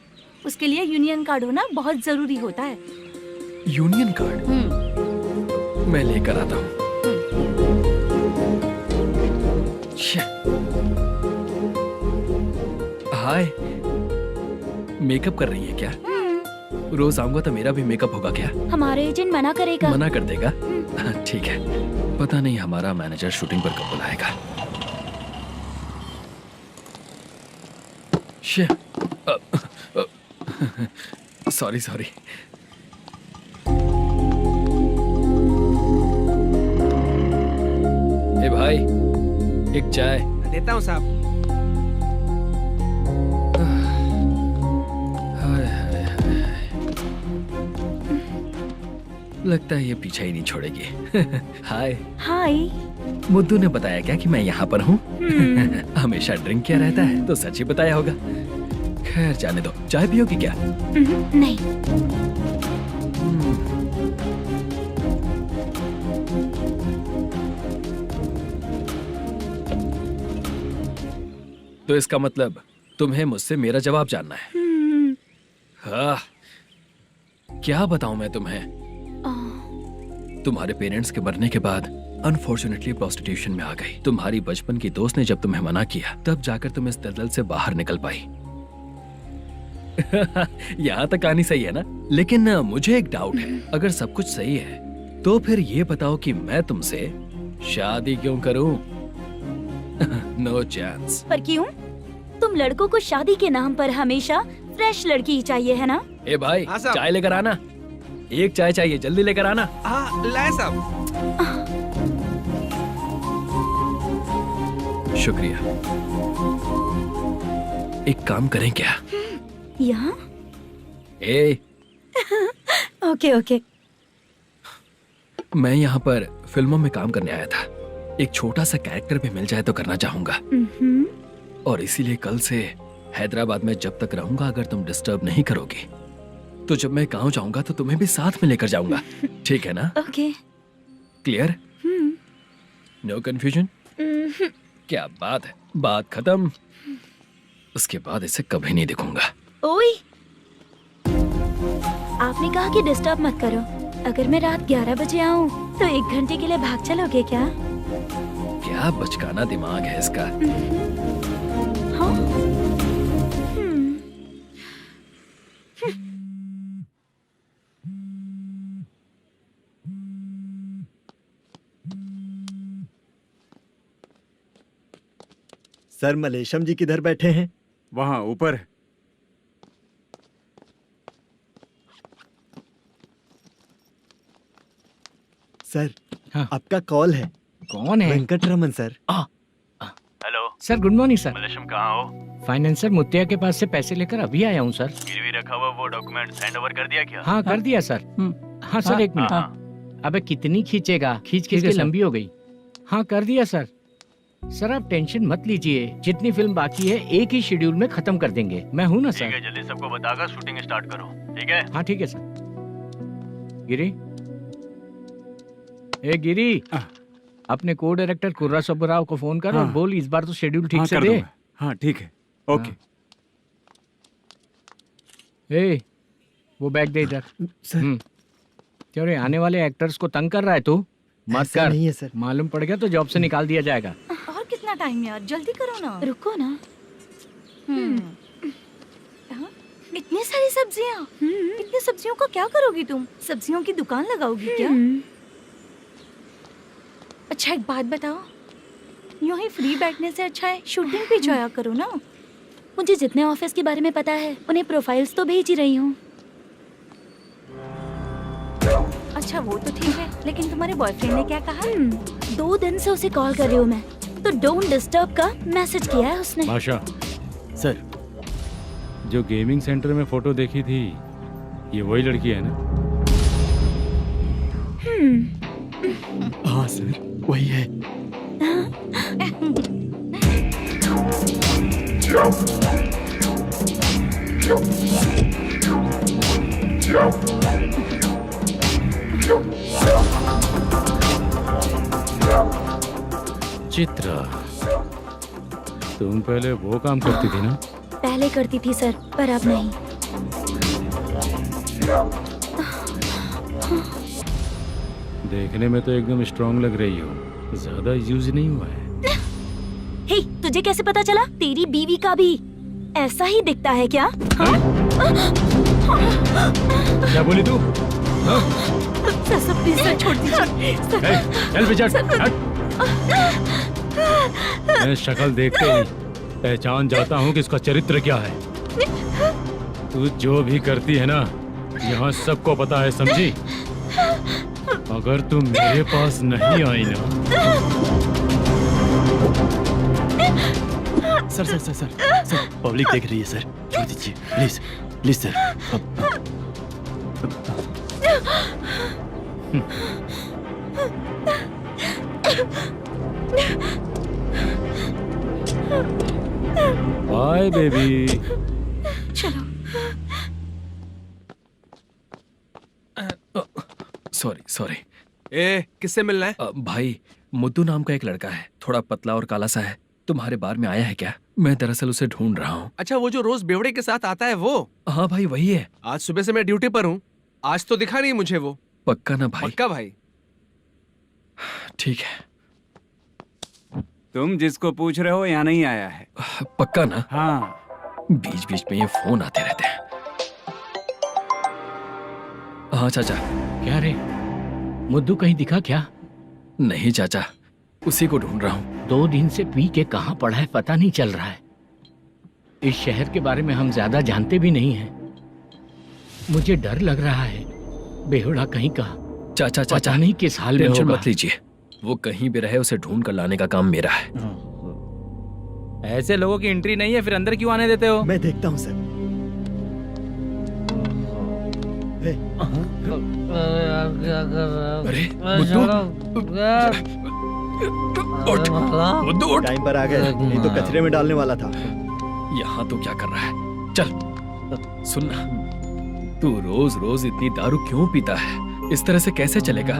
उसके लिए यूनियन कार्ड होना बहुत जरूरी होता है। Union card? मैं लेकर आता हूँ। हाय, मेकअप कर रही है क्या? रोज आऊंगा तो मेरा भी मेकअप होगा क्या? हमारे एजेंट मना करेगा। मना कर देगा? ठीक है, पता नहीं हमारा मैनेजर शूटिंग पर कब बुलाएगा। सॉरी। ए भाई, एक चाय। देता हूँ साहब। लगता है ये पीछा ही नहीं छोड़ेगी। हाय। हाय। मुद्दू ने बताया क्या कि मैं यहाँ पर हूँ? हमेशा ड्रिंक किया रहता है तो सच ही बताया होगा। खैर जाने दो, चाय पियोगी क्या? नहीं। तो इसका मतलब तुम्हें मुझसे मेरा जवाब जानना है? हाँ, क्या बताऊं मैं तुम्हें? तुम्हारे पेरेंट्स के मरने के बाद अनफॉर्चुनेटली प्रोस्टिट्यूशन में आ गई। तुम्हारी बचपन की दोस्त ने जब तुम्हें मना किया, तब जाकर तुम इस दलदल से बाहर निकल पाई। यहाँ तक कहानी सही है ना? लेकिन मुझे एक डाउट है। अगर सब कुछ सही है तो फिर ये बताओ कि मैं तुमसे शादी क्यों करूं? No chance. पर क्यों? तुम लड़कों को शादी के नाम पर हमेशा फ्रेश लड़की ही चाहिए, है ना? ए भाई, चाय लेकर आना। एक चाय चाहिए, जल्दी लेकर आना। हाँ, लाए साहब। शुक्रिया। एक काम करें क्या? यहाँ? ए, ओके। मैं यहाँ पर फिल्मों में काम करने आया था। एक छोटा सा कैरेक्टर भी मिल जाए तो करना चाहूंगा। और इसीलिए कल से हैदराबाद में जब तक रहूंगा, अगर तुम डिस्टर्ब नहीं करोगी तो जब मैं गांव जाऊंगा तो तुम्हें भी साथ में लेकर जाऊंगा। ठीक है ना? ओके। क्लियर? No confusion? क्या बात है, बात खत्म। उसके बाद इसे कभी नहीं दिखूंगा। ओए, आपने कहा कि डिस्टर्ब मत करो। अगर मैं रात 11 बजे आऊं तो 1 घंटे के लिए भाग चलोगे क्या? क्या बचकाना दिमाग है इसका। हाँ? सर, मलेशम जी किधर बैठे हैं? वहाँ ऊपर। सर, हाँ। आपका कॉल है। कौन है? Venkataraman sir. Hello sir, good morning sir. Malesham, कहाँ हो? फाइनेंसर मुत्तिया के पास से पैसे लेकर अभी आया हूँ सर। गिरवी रखा हुआ वो डॉक्यूमेंट हैंड ओवर कर दिया क्या? हाँ, कर दिया सर। हाँ सर, एक मिनट। अबे कितनी खींचेगा, खींच के लंबी हो गई। हाँ, कर दिया सर। सर आप टेंशन मत लीजिए, जितनी फिल्म बाकी है एक ही शेड्यूल में खत्म कर देंगे। मैं हूँ ना ठीक है, सर। जल्दी सबको बताकर शूटिंग स्टार्ट करो, ठीक है? हाँ ठीक है सर। गिरी, ए गिरी, अपने को डायरेक्टर कुर्रा सुब्बराव को फोन कर और हाँ। बोल इस बार तो शेड्यूल ठीक हाँ, से कर दे। दूंगा। हाँ ठीक है, ओके। ए, वो बैग दे इधर। सर क्यों रे, आने वाले एक्टर्स को तंग कर रहा है तू? मत ऐसा कर, नहीं है सर। मालूम पड़ गया तो जॉब से निकाल दिया जाएगा। और कितना टाइम यार, जल्दी करो ना। रुको ना। हाँ? इतनी सारी सब्जियाँ, इतनी सब्जियों का क्या करोगी तुम? सब्जियों की दुकान लगाओगी क्या? अच्छा एक बात बताओ, यूं ही फ्री बैठने से अच्छा है शूटिंग भी जाया करो ना। मुझे जितने ऑफिस के बारे में पता है उन्हें प्रोफाइल्स तो भेज ही रही हूँ। अच्छा वो तो ठीक है, लेकिन तुम्हारे बॉयफ्रेंड ने क्या कहा? 2 दिन से उसे कॉल कर रही हूँ मैं, तो डोंट डिस्टर्ब का मैसेज किया है उसने। बादशाह, सर जो गेमिंग सेंटर में फोटो देखी थी, ये वही लड़की है ना? हाँ सर वही है। चित्रा, तुम पहले वो काम करती थी ना? पहले करती थी सर, पर अब नहीं। देखने में तो एकदम स्ट्रांग लग रही हो, ज्यादा यूज नहीं हुआ है। हे, तुझे कैसे पता चला? तेरी बीवी का भी ऐसा ही दिखता है क्या? हाँ? क्या बोली तू? सर प्लीज सर छोड़ दीजिए। चल विजय, हट। मैं शक्ल देखते ही पहचान जाता हूँ कि इसका चरित्र क्या है। तू जो भी करती है ना, यहाँ सबको पता है, समझी? अगर तू मेरे पास नहीं आई ना। Sir sir sir sir sir public देख रही है सर, छोड़ दीजिए please please sir. Bye baby. चलो। Sorry sorry. ए, किससे मिलना है? भाई, मुद्दू नाम का एक लड़का है, थोड़ा पतला और काला सा है, तुम्हारे बार में आया है क्या? मैं दरअसल उसे ढूंढ रहा हूँ। अच्छा, वो जो रोज बेवड़े के साथ आता है वो? हाँ भाई वही है। आज सुबह से मैं ड्यूटी पर हूँ, आज तो दिखा नहीं मुझे वो। पक्का ना भाई? पक्का भाई। ठीक है। तुम जिसको पूछ रहे हो यहाँ नहीं आया है। पक्का ना? हाँ। बीच बीच में ये फोन आते रहते हैं। हाँ चाचा। क्या रे, मुद्दू कहीं दिखा क्या? नहीं चाचा, उसी को ढूंढ रहा हूँ। 2 दिन से पी के कहाँ पड़ा है पता नहीं चल रहा है। इस शहर के बारे में हम ज्यादा जानते भी नहीं हैं। मुझे डर लग रहा है, बेहुड़ा कहीं का। चाचा चाचा पता नहीं किस हाल में टेंशन होगा। मत लीजिए, वो कहीं भी रहे उसे ढूंढ कर लाने का काम मेरा है। ऐसे लोगों की एंट्री नहीं है, फिर अंदर क्यों आने देते हो? मैं देखता हूँ सर। अरे मुद्दू उठ। टाइम पर आ गए, नहीं तो कचरे में डालने वाला था। यहाँ तो क्या कर रहा है? चल सुनना, तू रोज रोज इतनी दारू क्यों पीता है? इस तरह से कैसे चलेगा?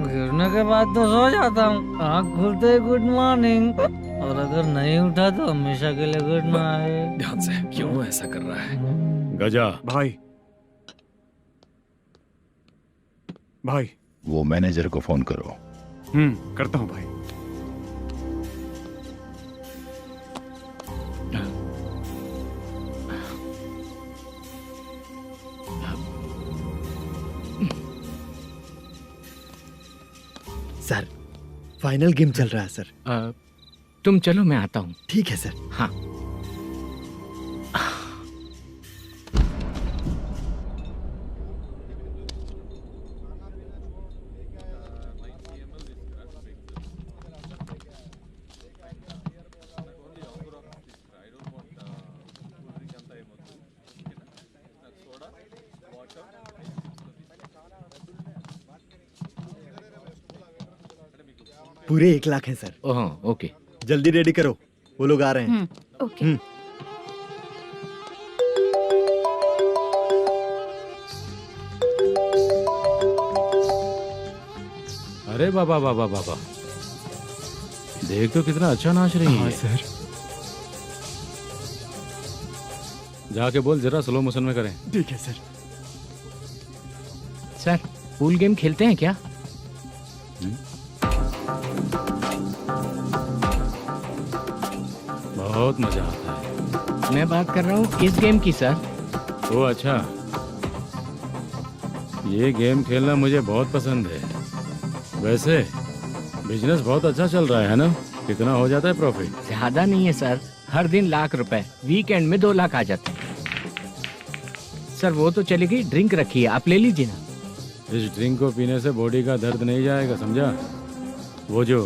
गिरने के बाद तो सो जाता हूँ, आँख खुलते ही गुड मॉर्निंग, और अगर नहीं उठा तो हमेशा के लिए गुड नाइट। ध्यान से, क्यों ऐसा कर रहा है? गजा भाई, भाई वो मैनेजर को फोन करो। करता हूँ भाई। सर फाइनल गेम चल रहा है सर। तुम चलो, मैं आता हूँ। ठीक है सर। हाँ। पूरे 1 लाख हैं सर। Oh okay. जल्दी रेडी करो, वो लोग आ रहे हैं। ओके। अरे बाबा बाबा बाबा, देख तो कितना अच्छा नाच रही है। सर। जाके बोल जरा स्लो मोशन में करें। ठीक है सर। सर पूल गेम खेलते हैं क्या? बहुत मजा आता है। मैं बात कर रहा हूँ इस गेम की सर। ओ अच्छा, ये गेम खेलना मुझे बहुत पसंद है। वैसे बिजनेस बहुत अच्छा चल रहा है ना? कितना हो जाता है प्रॉफिट? ज्यादा नहीं है सर, हर दिन लाख रुपए, वीकेंड में 2 लाख आ जाते हैं। सर वो तो चलेगी, ड्रिंक रखी है, आप ले लीजिए ना। इस ड्रिंक को पीने से बॉडी का दर्द नहीं जाएगा, समझा? वो जो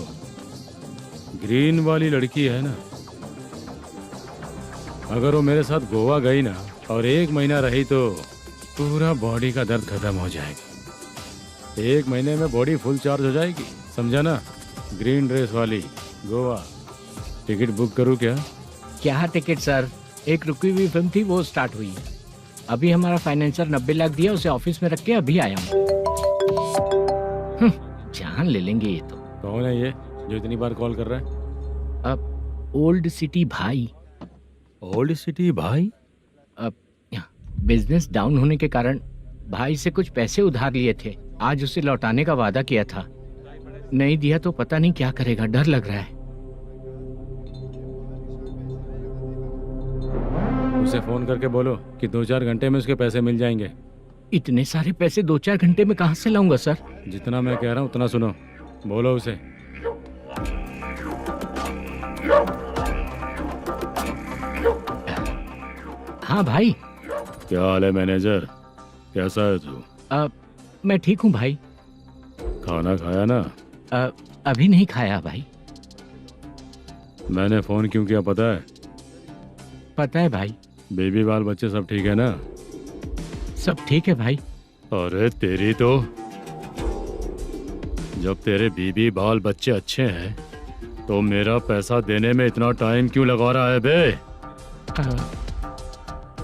ग्रीन वाली लड़की है ना, अगर वो मेरे साथ गोवा गई ना और 1 महीना रही तो पूरा बॉडी का दर्द खत्म हो जाएगा। 1 महीने में बॉडी फुल चार्ज हो जाएगी, समझा ना? ग्रीन ड्रेस वाली गोवा। टिकट बुक करूँ क्या? क्या टिकट सर, एक रुकी हुई फिल्म थी वो स्टार्ट हुई है। अभी हमारा फाइनेंसर 90 लाख दिया, उसे ऑफिस में रख के अभी आया हूँ। जान ले लेंगे ये तो। कौन है ये जो इतनी बार कॉल कर रहा है? अब ओल्ड सिटी भाई। ओल्ड सिटी भाई? अब बिजनेस डाउन होने के कारण भाई से कुछ पैसे उधार लिए थे, आज उसे लौटाने का वादा किया था। नहीं दिया तो पता नहीं क्या करेगा, डर लग रहा है। उसे फोन करके बोलो कि 2-4 घंटे में उसके पैसे मिल जाएंगे। इतने सारे पैसे 2-4 घंटे में कहाँ से लाऊंगा सर? जितना मैं कह रहा हूँ उतना सुनो, बोलो उसे। हाँ भाई। क्या हाल है मैनेजर, कैसा है तू? मैं ठीक हूँ भाई। खाना खाया ना? अभी नहीं खाया भाई। मैंने फोन क्यों किया पता है? पता है भाई। बेबी बाल बच्चे सब ठीक है ना? सब ठीक है भाई। अरे तेरी तो, जब तेरे बीबी बाल बच्चे अच्छे हैं तो मेरा पैसा देने में इतना टाइम क्यों लगा रहा है बे?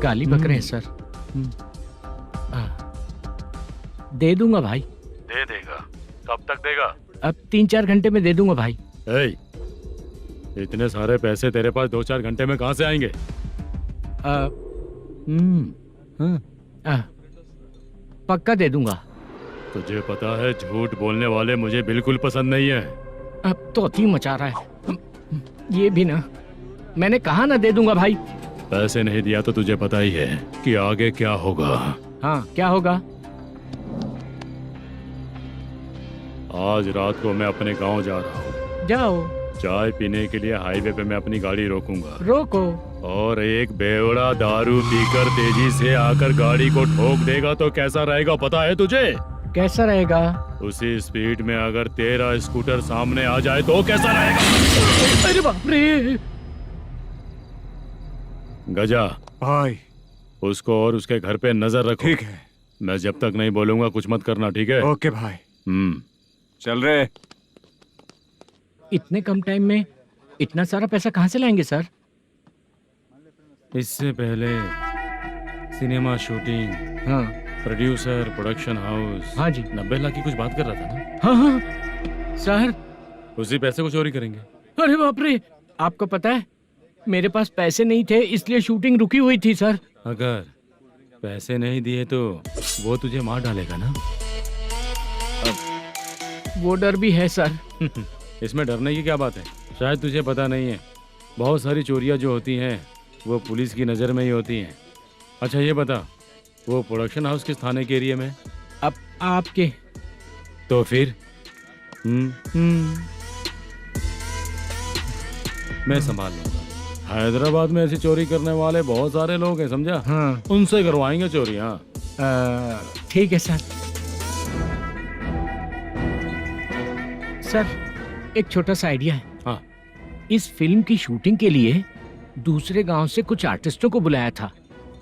गाली बक रहे हैं सर। दे दूंगा भाई। दे देगा? कब तक देगा? अब 3-4 घंटे में दे दूंगा भाई। इतने सारे पैसे तेरे पास 2-4 घंटे में कहाँ से आएंगे? पक्का दे दूंगा। तुझे पता है झूठ बोलने वाले मुझे बिल्कुल पसंद नहीं है। अब तो अति मचा रहा है ये भी ना। मैंने कहा ना दे दूंगा भाई। पैसे नहीं दिया तो तुझे पता ही है कि आगे क्या होगा। हाँ क्या होगा? आज रात को मैं अपने गांव जा रहा हूँ। जाओ। चाय पीने के लिए हाईवे पे मैं अपनी गाड़ी रोकूंगा। रोको। और एक बेवड़ा दारू पीकर तेजी से आकर गाड़ी को ठोक देगा तो कैसा रहेगा पता है तुझे? कैसा रहेगा? उसी स्पीड में अगर तेरा स्कूटर सामने आ जाए तो कैसा रहेगा? अरे बाप रे। गजा भाई, उसको और उसके घर पे नजर रखो। ठीक है। मैं जब तक नहीं बोलूंगा कुछ मत करना, ठीक है? ओके भाई। चल रहे। इतने कम टाइम में इतना सारा पैसा कहाँ से लाएंगे सर? इससे पहले सिनेमा शूटिंग, हाँ, प्रोड्यूसर, प्रोडक्शन हाउस। हाँ जी। 90 लाख की कुछ बात कर रहा था ना? हाँ हाँ सर। उसी पैसे को चोरी करेंगे। अरे बाप रे, आपको पता है मेरे पास पैसे नहीं थे इसलिए शूटिंग रुकी हुई थी सर। अगर पैसे नहीं दिए तो वो तुझे मार डालेगा ना? वो डर भी है सर। इसमें डरने की क्या बात है? शायद तुझे पता नहीं है, बहुत सारी चोरियां जो होती हैं वो पुलिस की नज़र में ही होती हैं। अच्छा ये बता, वो प्रोडक्शन हाउस किस थाने के एरिया में? अब आपके। तो फिर मैं संभाल लूंगा। हैदराबाद में ऐसी चोरी करने वाले बहुत सारे लोग हैं, समझा? हाँ। उनसे करवाएंगे चोरी। हाँ ठीक है सर। सर एक छोटा सा आइडिया है। हाँ। इस फिल्म की शूटिंग के लिए दूसरे गांव से कुछ आर्टिस्टों को बुलाया था,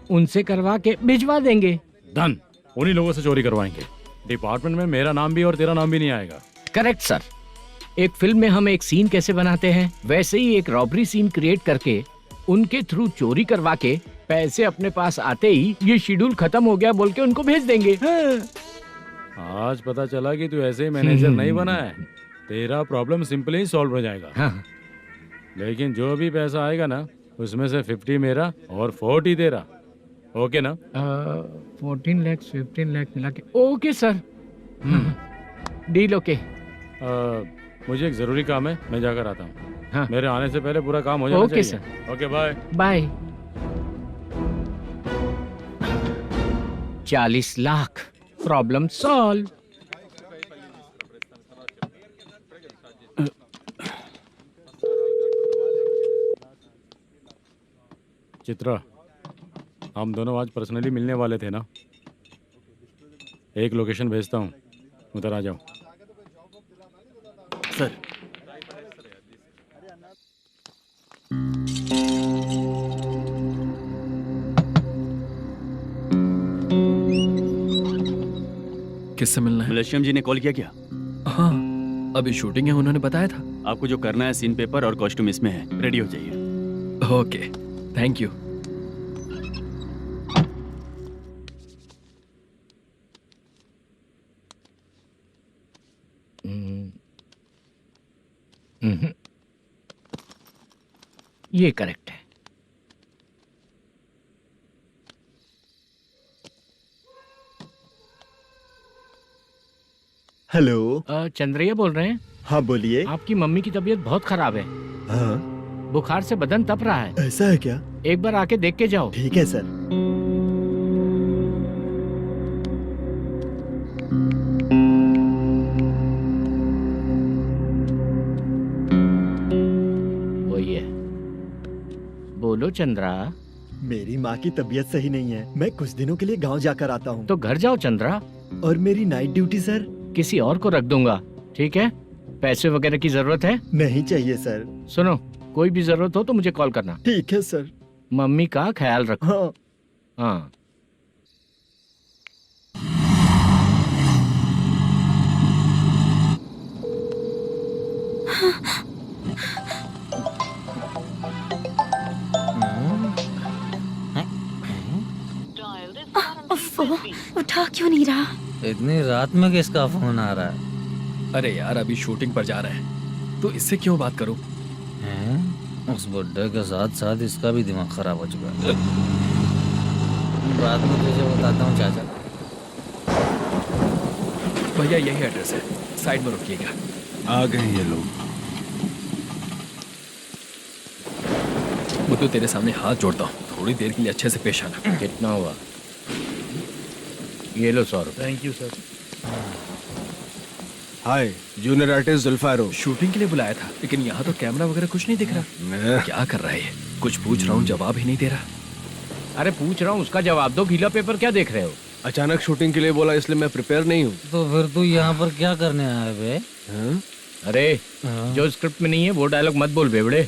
उनसे करवा के भिजवा देंगे। डन, उन्हीं लोगों से चोरी करवाएंगे। डिपार्टमेंट में मेरा नाम भी और तेरा नाम भी नहीं आएगा। Correct sir. एक फिल्म में हम एक सीन कैसे बनाते हैं, वैसे ही एक रॉबरी सीन क्रिएट करके उनके थ्रू चोरी करवा के पैसे अपने पास आते ही ये शेड्यूल खत्म हो गया बोल के उनको भेज देंगे। आज पता चला कि तू ऐसे ही मैनेजर नहीं बना है, तेरा प्रॉब्लम सिंपली ही सॉल्व हो जाएगा। हाँ। लेकिन जो भी पैसा आएगा ना उसमें से 50 मेरा और 40 तेरा, ओके ना? 14 लाख 15 लाख मिला के ओके सर। Deal okay. मुझे एक जरूरी काम है, मैं जाकर आता हूँ। हाँ। मेरे आने से पहले पूरा काम हो जाना ओके चाहिए। Sir. Okay bye bye. 40 lakh problem solve. Chitra, हम दोनों आज पर्सनली मिलने वाले थे ना? एक लोकेशन भेजता हूँ, उधर आ जाओ। सर किससे मिलना है? मलेशियम जी ने कॉल किया क्या? हाँ, अभी शूटिंग है, उन्होंने बताया था। आपको जो करना है सीन पेपर और कॉस्ट्यूम इसमें है, रेडी हो जाइए। Okay, thank you. ये करेक्ट है। हेलो। चंद्रैया बोल रहे हैं? हाँ बोलिए। आपकी मम्मी की तबीयत बहुत खराब है। हाँ। बुखार से बदन तप रहा है। ऐसा है क्या? एक बार आके देख के जाओ। ठीक है सर। वही है। बोलो चंद्रा। मेरी माँ की तबीयत सही नहीं है, मैं कुछ दिनों के लिए गांव जाकर आता हूँ। तो घर जाओ चंद्रा। और मेरी नाइट ड्यूटी सर? किसी और को रख दूंगा, ठीक है? पैसे वगैरह की जरूरत है? नहीं चाहिए सर। सुनो, कोई भी जरूरत हो तो मुझे कॉल करना। ठीक है सर। मम्मी का ख्याल रखो। हाँ। हाँ। उठा क्यों नहीं रहा? इतनी रात में किसका फोन आ रहा है? अरे यार, अभी शूटिंग पर जा रहे हैं, तो इससे क्यों बात करूं? उस बुड्ढे के साथ साथ इसका भी दिमाग खराब हो चुका है। बाद में तुझे बताता हूँ चाचा। भैया यही एड्रेस है, साइड में रुकिएगा। आ गए ये लोग। वो तो तेरे सामने हाथ जोड़ता हूँ, थोड़ी देर के लिए अच्छे से पेश आना। कितना हुआ? ये लो 100 रुपए। Thank you sir. Hi, junior artist जुल्फारो। शूटिंग के लिए बुलाया था, लेकिन यहाँ तो कैमरा वगैरह कुछ नहीं दिख रहा। क्या कर रहा है ये? कुछ पूछ रहा हूँ, जवाब ही नहीं दे रहा। अरे पूछ रहा हूँ, उसका जवाब दो। गीला पेपर क्या देख रहे हो? अचानक शूटिंग के लिए बोला, इसलिए मैं प्रिपेयर नहीं हूँ। तो फिर तू यहाँ पर क्या करने आया बे? अरे जो स्क्रिप्ट में नहीं है वो डायलॉग मत बोल बेवड़े।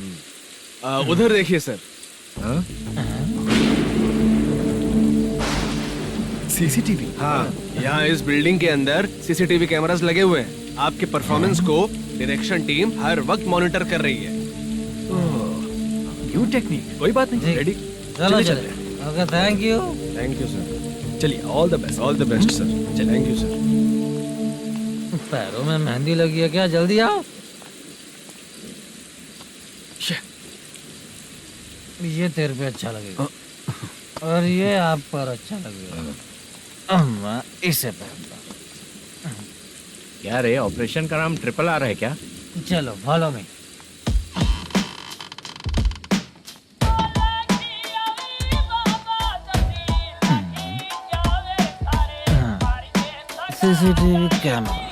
उधर देखिए सर। सीसीटीवी? हाँ, यहाँ इस बिल्डिंग के अंदर सीसीटीवी कैमरास लगे हुए हैं। आपके परफॉर्मेंस को डायरेक्शन टीम हर वक्त मॉनिटर कर रही है। न्यू टेक्निक, कोई बात नहीं। रेडी? चलो चले। Okay, thank you. Thank you sir. चलिए, all the best. All the best sir. Thank you sir. पैरों में मेहंदी लगी है क्या? जल्दी आओ। ये तेरे पे अच्छा लगेगा और ये आप पर अच्छा लगेगा। मैं इसे पहनता। क्या रे, ऑपरेशन का नाम ट्रिपल आर है क्या? चलो फॉलो मी। CCTV camera.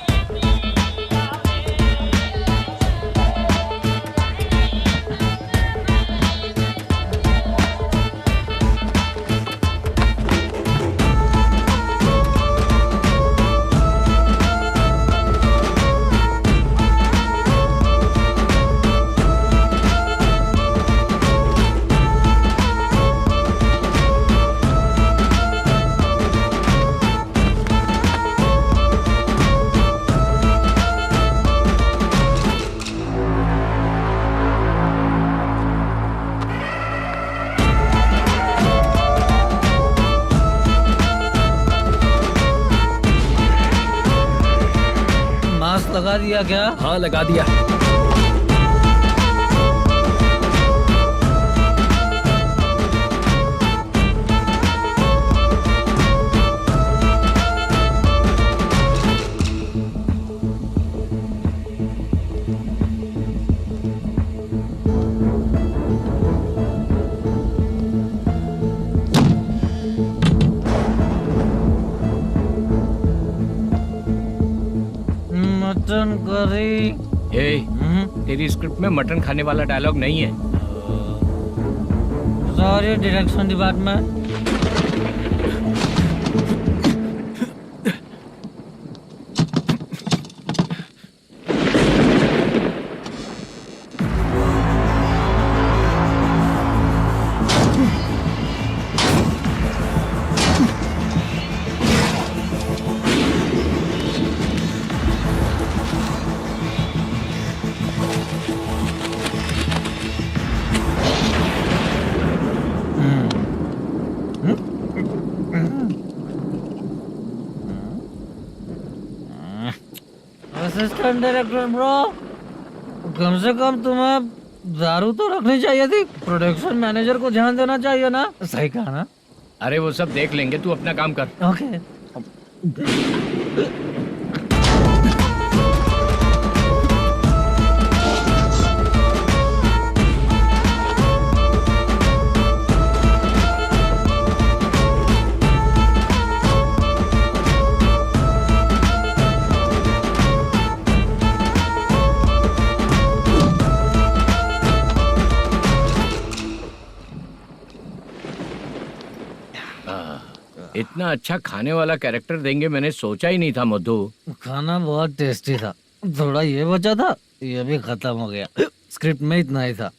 लगा दिया क्या? हाँ लगा दिया। Mutton curry. तेरी स्क्रिप्ट में मटन खाने वाला डायलॉग नहीं है। Sorry direction department. Assistant director bro, कम से कम तुम्हें दारू तो रखनी चाहिए थी। प्रोडक्शन मैनेजर को ध्यान देना चाहिए ना। सही कहा ना? अरे वो सब देख लेंगे, तू अपना काम कर। ओके। इतना अच्छा खाने वाला कैरेक्टर देंगे मैंने सोचा ही नहीं था मधु। खाना बहुत टेस्टी था। थोड़ा ये बचा था, ये भी खत्म हो गया। स्क्रिप्ट में इतना ही था।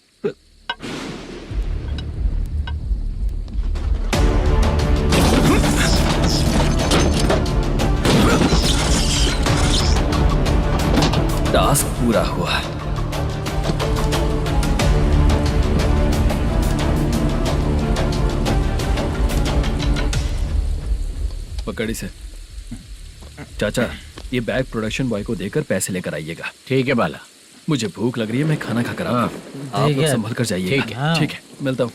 टास्क पूरा हुआ। पकड़ी से। चाचा, ये बैग प्रोडक्शन बॉय को देकर पैसे लेकर आइएगा। ठीक है बाला। मुझे भूख लग रही है, मैं खाना खाकर आता हूँ। आप लोग संभल कर जाइए। ठीक है। ठीक है, मिलता हूँ।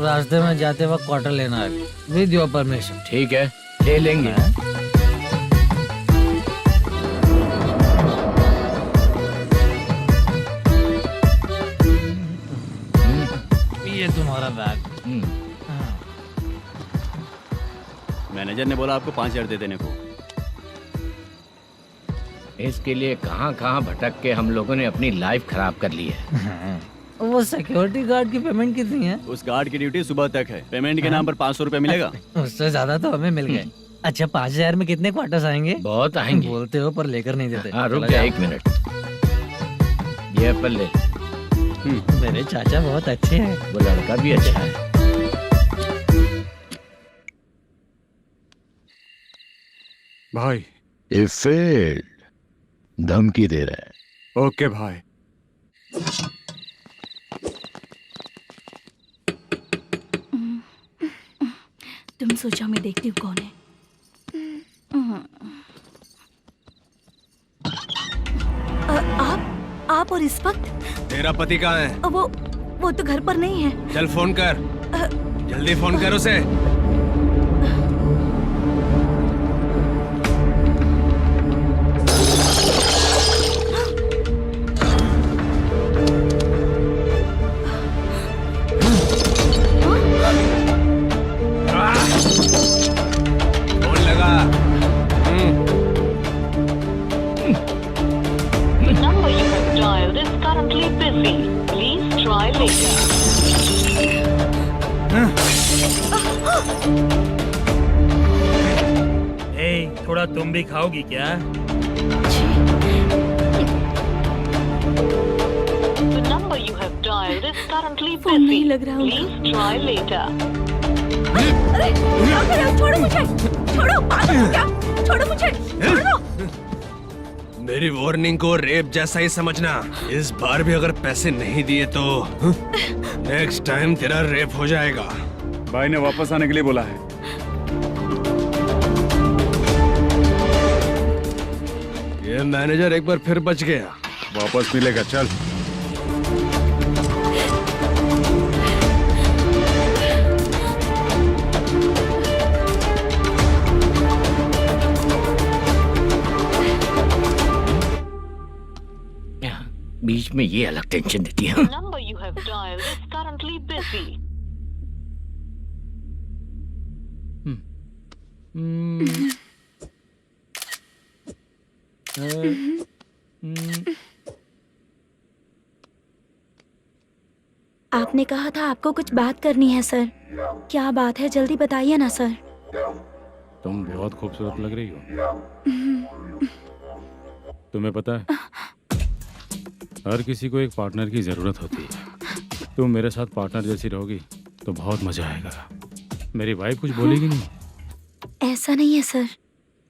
रास्ते में जाते वक्त क्वार्टर लेना है, विद योर परमिशन। ठीक है, ले लेंगे। ये तुम्हारा बैग। मैनेजर ने बोला आपको 5,000 दे देने को। इसके लिए कहाँ कहाँ भटक के हम लोगों ने अपनी लाइफ खराब कर ली है। वो सिक्योरिटी गार्ड की पेमेंट कितनी है? उस गार्ड की ड्यूटी सुबह तक है। पेमेंट के नाम पर 500 रुपए मिलेगा। उससे ज्यादा तो हमें मिल गए। अच्छा, 5,000 में कितने क्वार्टर्स आएंगे? बहुत आएंगे। बोलते हो पर लेकर नहीं देते। हाँ रुक जा 1 मिनट। ये एप्पल ले। मेरे चाचा बहुत अच्छे हैं। वो लड़का भी अच्छा है। भाई ये फेल्ड धमकी दे रहा है। ओके भाई। तुम सोचो, मैं देखती हूँ कौन है। आप और इस वक्त? तेरा पति कहाँ है? वो तो घर पर नहीं है। चल फोन कर, जल्दी फोन कर उसे। फोन लगा। The number you have dialed is currently busy. Please try later. थोड़ा तुम भी खाओगी क्या? The number you have dialed is currently phone busy. नहीं लग रहा Please try later. अरे क्या कर रहे हो? छोड़ो मुझे, छोड़ो। पागल हो क्या? छोड़ो मुझे, छोड़ो। मेरी वार्निंग को रेप जैसा ही समझना। इस बार भी अगर पैसे नहीं दिए तो नेक्स्ट टाइम तेरा रेप हो जाएगा। भाई ने वापस आने के लिए बोला है। ये मैनेजर एक बार फिर बच गया। वापस मिलेगा, चल। बीच में ये अलग टेंशन देती है। Number you have dialed is currently busy. आपने कहा था आपको कुछ बात करनी है सर। क्या बात है, जल्दी बताइए ना सर। तुम बहुत खूबसूरत लग रही हो। तुम्हें पता है, हर किसी को एक पार्टनर की जरूरत होती है। तुम मेरे साथ पार्टनर जैसी रहोगी तो बहुत मजा आएगा। मेरी वाइफ कुछ बोलेगी नहीं? ऐसा नहीं है सर,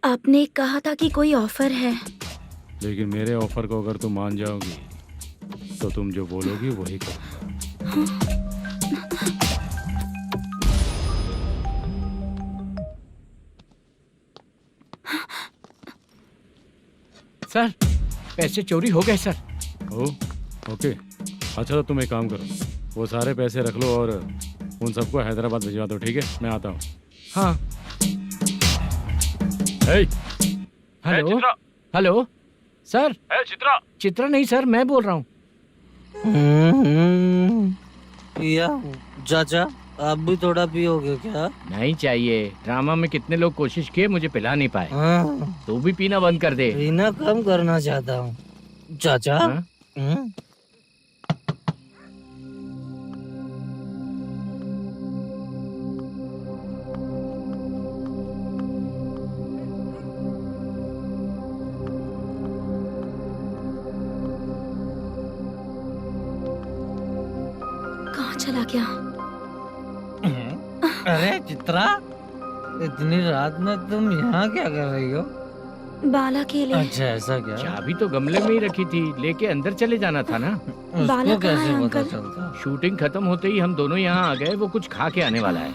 आपने कहा था कि कोई ऑफर है। लेकिन मेरे ऑफर को अगर तुम मान जाओगी तो तुम जो बोलोगी वही करूँगा। सर, पैसे चोरी हो गए सर। ओके, अच्छा तो तुम एक काम करो, वो सारे पैसे रख लो और उन सबको हैदराबाद भिजवा दो, ठीक है? मैं आता हूँ। हाँ। Hello hello sir. Chitra? Chitra नहीं सर, मैं बोल रहा हूँ। या चाचा, आप भी थोड़ा पियोगे क्या? नहीं चाहिए। ड्रामा में कितने लोग कोशिश किए, मुझे पिला नहीं पाए। तू भी पीना बंद कर दे। पीना कम करना चाहता हूँ चाचा। कहाँ चला गया? अरे चित्रा, इतनी रात में तुम यहाँ क्या कर रही हो? बाला के लिए। अच्छा ऐसा क्या? चाबी तो गमले में ही रखी थी, लेके अंदर चले जाना था ना। बाला उसको कहाँ है कैसे पता अंकल? चलता? शूटिंग खत्म होते ही हम दोनों यहाँ आ गए। वो कुछ खा के आने वाला है।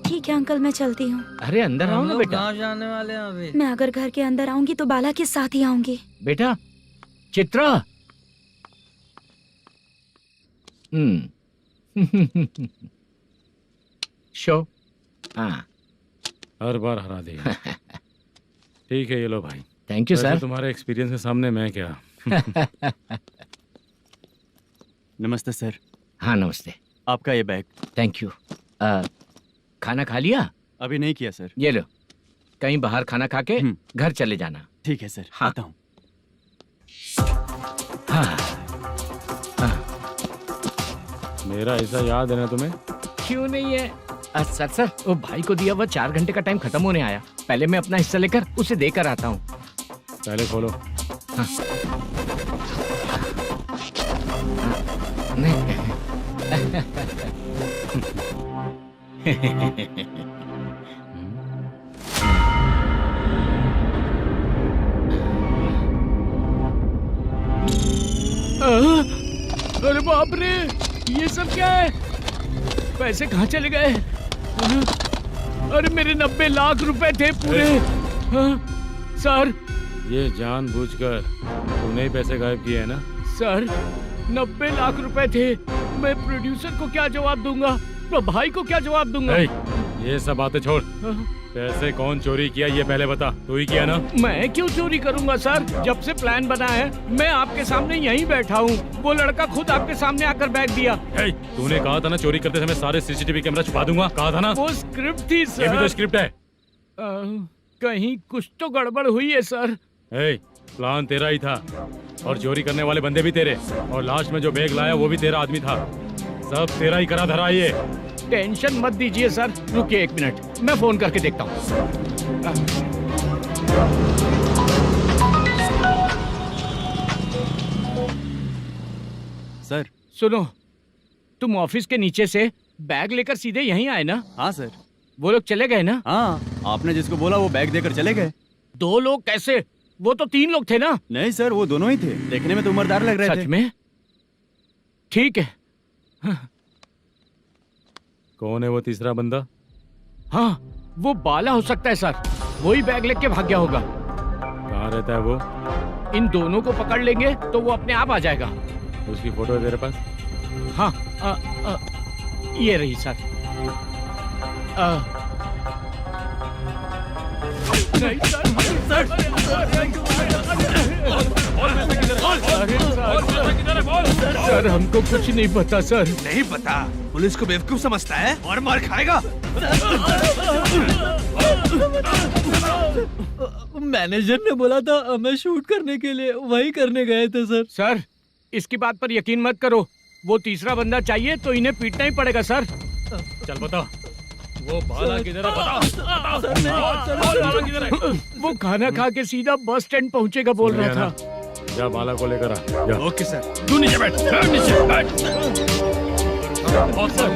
ठीक है अंकल, मैं चलती हूँ। अरे अंदर आओ हम ना लोग बेटा। कहाँ जाने वाले हैं अभी? मैं अगर घर के अंदर आऊंगी तो बाला के साथ ही आऊंगी। बेटा चित्रा। शो। हाँ, हर बार हरा देगा। ठीक है, ये लो भाई। थैंक यू वैसे सर। तुम्हारे एक्सपीरियंस के सामने मैं क्या। नमस्ते सर। हाँ नमस्ते। आपका ये बैग। Thank you. खाना खा लिया? अभी नहीं किया सर। ये लो, कहीं बाहर खाना खा के घर चले जाना। ठीक है सर। हाँ। आता हूँ। हाँ। मेरा ऐसा याद है ना तुम्हें? क्यों नहीं है सर। सर वो भाई को दिया हुआ 4 घंटे का टाइम खत्म होने आया। पहले मैं अपना हिस्सा लेकर उसे देकर आता हूँ। पहले खोलो। हाँ। अरे बाप रे, ये सब क्या है? पैसे कहाँ चले गए? अरे मेरे 90 लाख रुपए थे पूरे। सर, ये जानबूझकर तूने ही पैसे गायब किए हैं ना? सर 90 लाख रुपए थे। मैं प्रोड्यूसर को क्या जवाब दूंगा, तो भाई को क्या जवाब दूंगा? ये सब बातें छोड़। पैसे कौन चोरी किया ये पहले बता। तू ही किया ना? मैं क्यों चोरी करूंगा सर? जब से प्लान बना है मैं आपके सामने यहीं बैठा हूँ। वो लड़का खुद आपके सामने आकर बैग दिया। तूने कहा था ना चोरी करते समय सारे सीसीटीवी कैमरा छुपा दूंगा, कहा था ना? वो स्क्रिप्ट थी सर। ये भी तो स्क्रिप्ट है। कहीं कुछ तो गड़बड़ हुई है सर। प्लान तेरा ही था और चोरी करने वाले बंदे भी तेरे, और लास्ट में जो बैग लाया वो भी तेरा आदमी था। सब तेरा ही करा धरा। ये टेंशन मत दीजिए सर। रुकिए 1 मिनट, मैं फोन करके देखता हूँ। सर सुनो, तुम ऑफिस के नीचे से बैग लेकर सीधे यहीं आए ना? हाँ सर। वो लोग चले गए ना? हाँ, आपने जिसको बोला वो बैग देकर चले गए। 2 लोग कैसे? वो तो 3 लोग थे ना? नहीं सर, वो दोनों ही थे। देखने में तो उम्रदार लग रहे थे। सच में? ठीक है। कौन है वो तीसरा बंदा? हाँ, वो बाला हो सकता है सर। वही बैग लेके भाग गया होगा। कहाँ कहाँ रहता है वो? इन दोनों को पकड़ लेंगे तो वो अपने आप आ जाएगा। उसकी फोटो है तेरे पास? हाँ ये रही सर। नहीं सर हमको कुछ नहीं पता सर। नहीं पता? पुलिस को बेवकूफ समझता है और मार खाएगा। मैनेजर ने बोला था हमें शूट करने के लिए, वही करने गए थे सर। सर इसकी बात पर यकीन मत करो, वो तीसरा बंदा चाहिए तो इन्हें पीटना ही पड़ेगा सर। चल बता, वो बाला किधर है? बता। वो खाना खा के सीधा बस स्टैंड पहुंचेगा बोल रहा था। जा बाला को लेकर आ। जा। Okay sir. तू नीचे बैठ, नीचे बैठ। बहुत सर।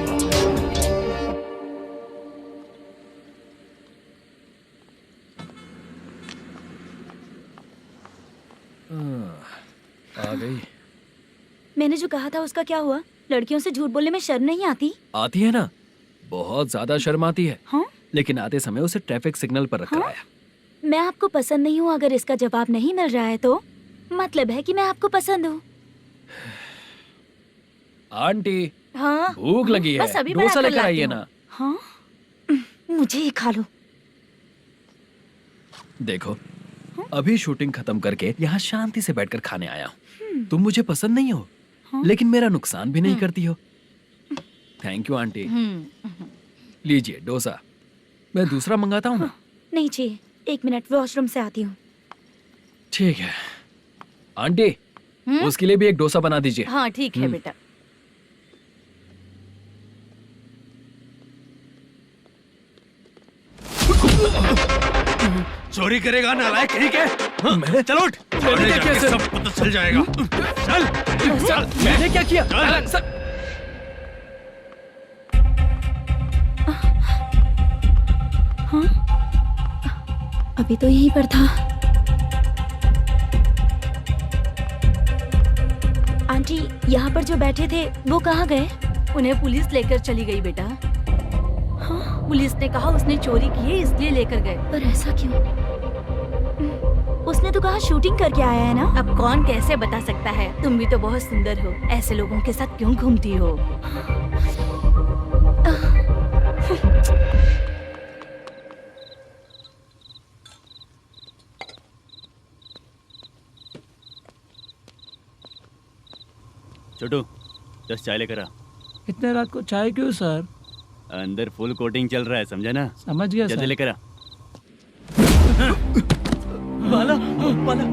आ गई। मैंने जो कहा था उसका क्या हुआ? लड़कियों से झूठ बोलने में शर्म नहीं आती? आती है ना, बहुत ज्यादा शर्म आती है। हाँ? लेकिन आते समय उसे ट्रैफिक सिग्नल पर रखकर आया। मैं आपको पसंद नहीं हूँ अगर इसका जवाब नहीं मिल रहा है तो मतलब है कि मैं आपको पसंद हूँ। आंटी हाँ भूख लगी है, बस अभी डोसा बनाकर लेकर लाती आइए हूँ। ना। हाँ मुझे ही खा लो। देखो अभी शूटिंग खत्म करके यहाँ शांति से बैठकर खाने आया हूँ। तुम मुझे पसंद नहीं हो, लेकिन मेरा नुकसान भी नहीं करती हो। Thank you aunty. लीजिए डोसा। मैं दूसरा मंगाता हूँ ना? नहीं चाहिए, 1 मिनट वॉशरूम से आती हूँ। ठीक है आंटी, उसके लिए भी एक डोसा बना दीजिए। हाँ ठीक है बेटा। चोरी करेगा नालायक कहीं के? मैंने चल उठ, मैंने क्या किया सर? सब पता चल जाएगा। चल सर मैंने क्या किया? सर हाँ अभी तो यहीं पर था। आंटी यहाँ पर जो बैठे थे वो कहाँ गए? उन्हें पुलिस लेकर चली गई बेटा। हाँ? पुलिस ने कहा उसने चोरी की है इसलिए लेकर गए। पर ऐसा क्यों? उसने तो कहा शूटिंग करके आया है ना। अब कौन कैसे बता सकता है? तुम भी तो बहुत सुंदर हो, ऐसे लोगों के साथ क्यों घूमती हो? छोटू 10 चाय लेकर आ। इतने रात को चाय क्यों सर? अंदर फुल कोटिंग चल रहा है, समझा ना? समझ गया जल्दी सर। लेकर आ। बाला बाला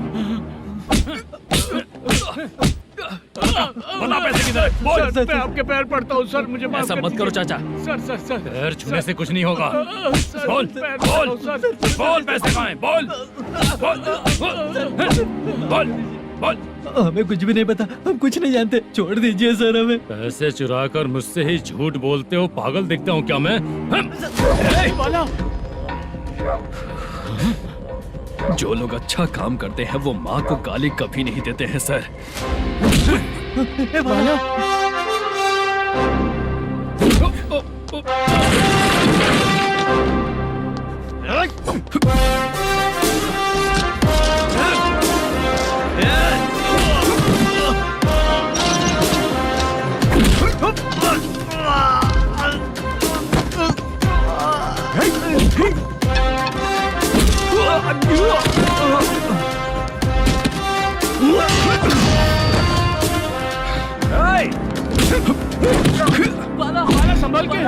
बता पैसे किधर है? बोल। सर मैं आपके पैर पड़ता हूँ सर, मुझे माफ ऐसा कर मत करो दीजिए। चाचा। सर सर सर पैर छूने से कुछ नहीं होगा। सर, बोल पैर बोल पड़ता हूँ, सर। बोल, पैसे कहाँ हैं? बोल बोल बोल बोल। हमें कुछ भी नहीं पता, हम कुछ नहीं जानते, छोड़ दीजिए सर हमें। पैसे चुरा कर मुझसे ही झूठ बोलते हो? पागल दिखता हूँ क्या मैं? बाला जो लोग अच्छा काम करते हैं वो माँ को गाली कभी नहीं देते हैं सर। बाला बाला बाला संभल के।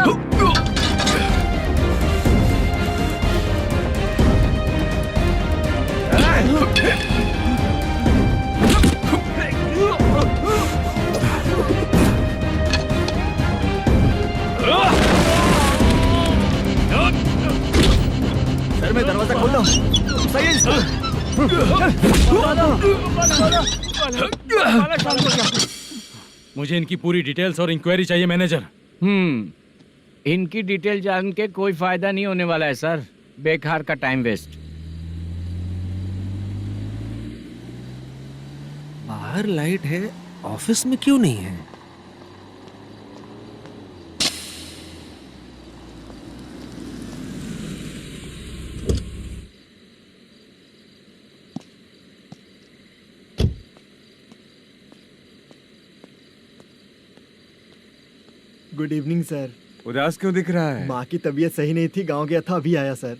सर मैं दरवाजा खोल रहा हूँ। सही है। मुझे इनकी पूरी डिटेल्स और इंक्वायरी चाहिए मैनेजर। इनकी डिटेल जान के कोई फायदा नहीं होने वाला है सर, बेकार का टाइम वेस्ट। बाहर लाइट है, ऑफिस में क्यों नहीं है? Good evening sir. उदास क्यों दिख रहा है? माँ की तबीयत सही नहीं थी, गांव गया था, अभी आया सर।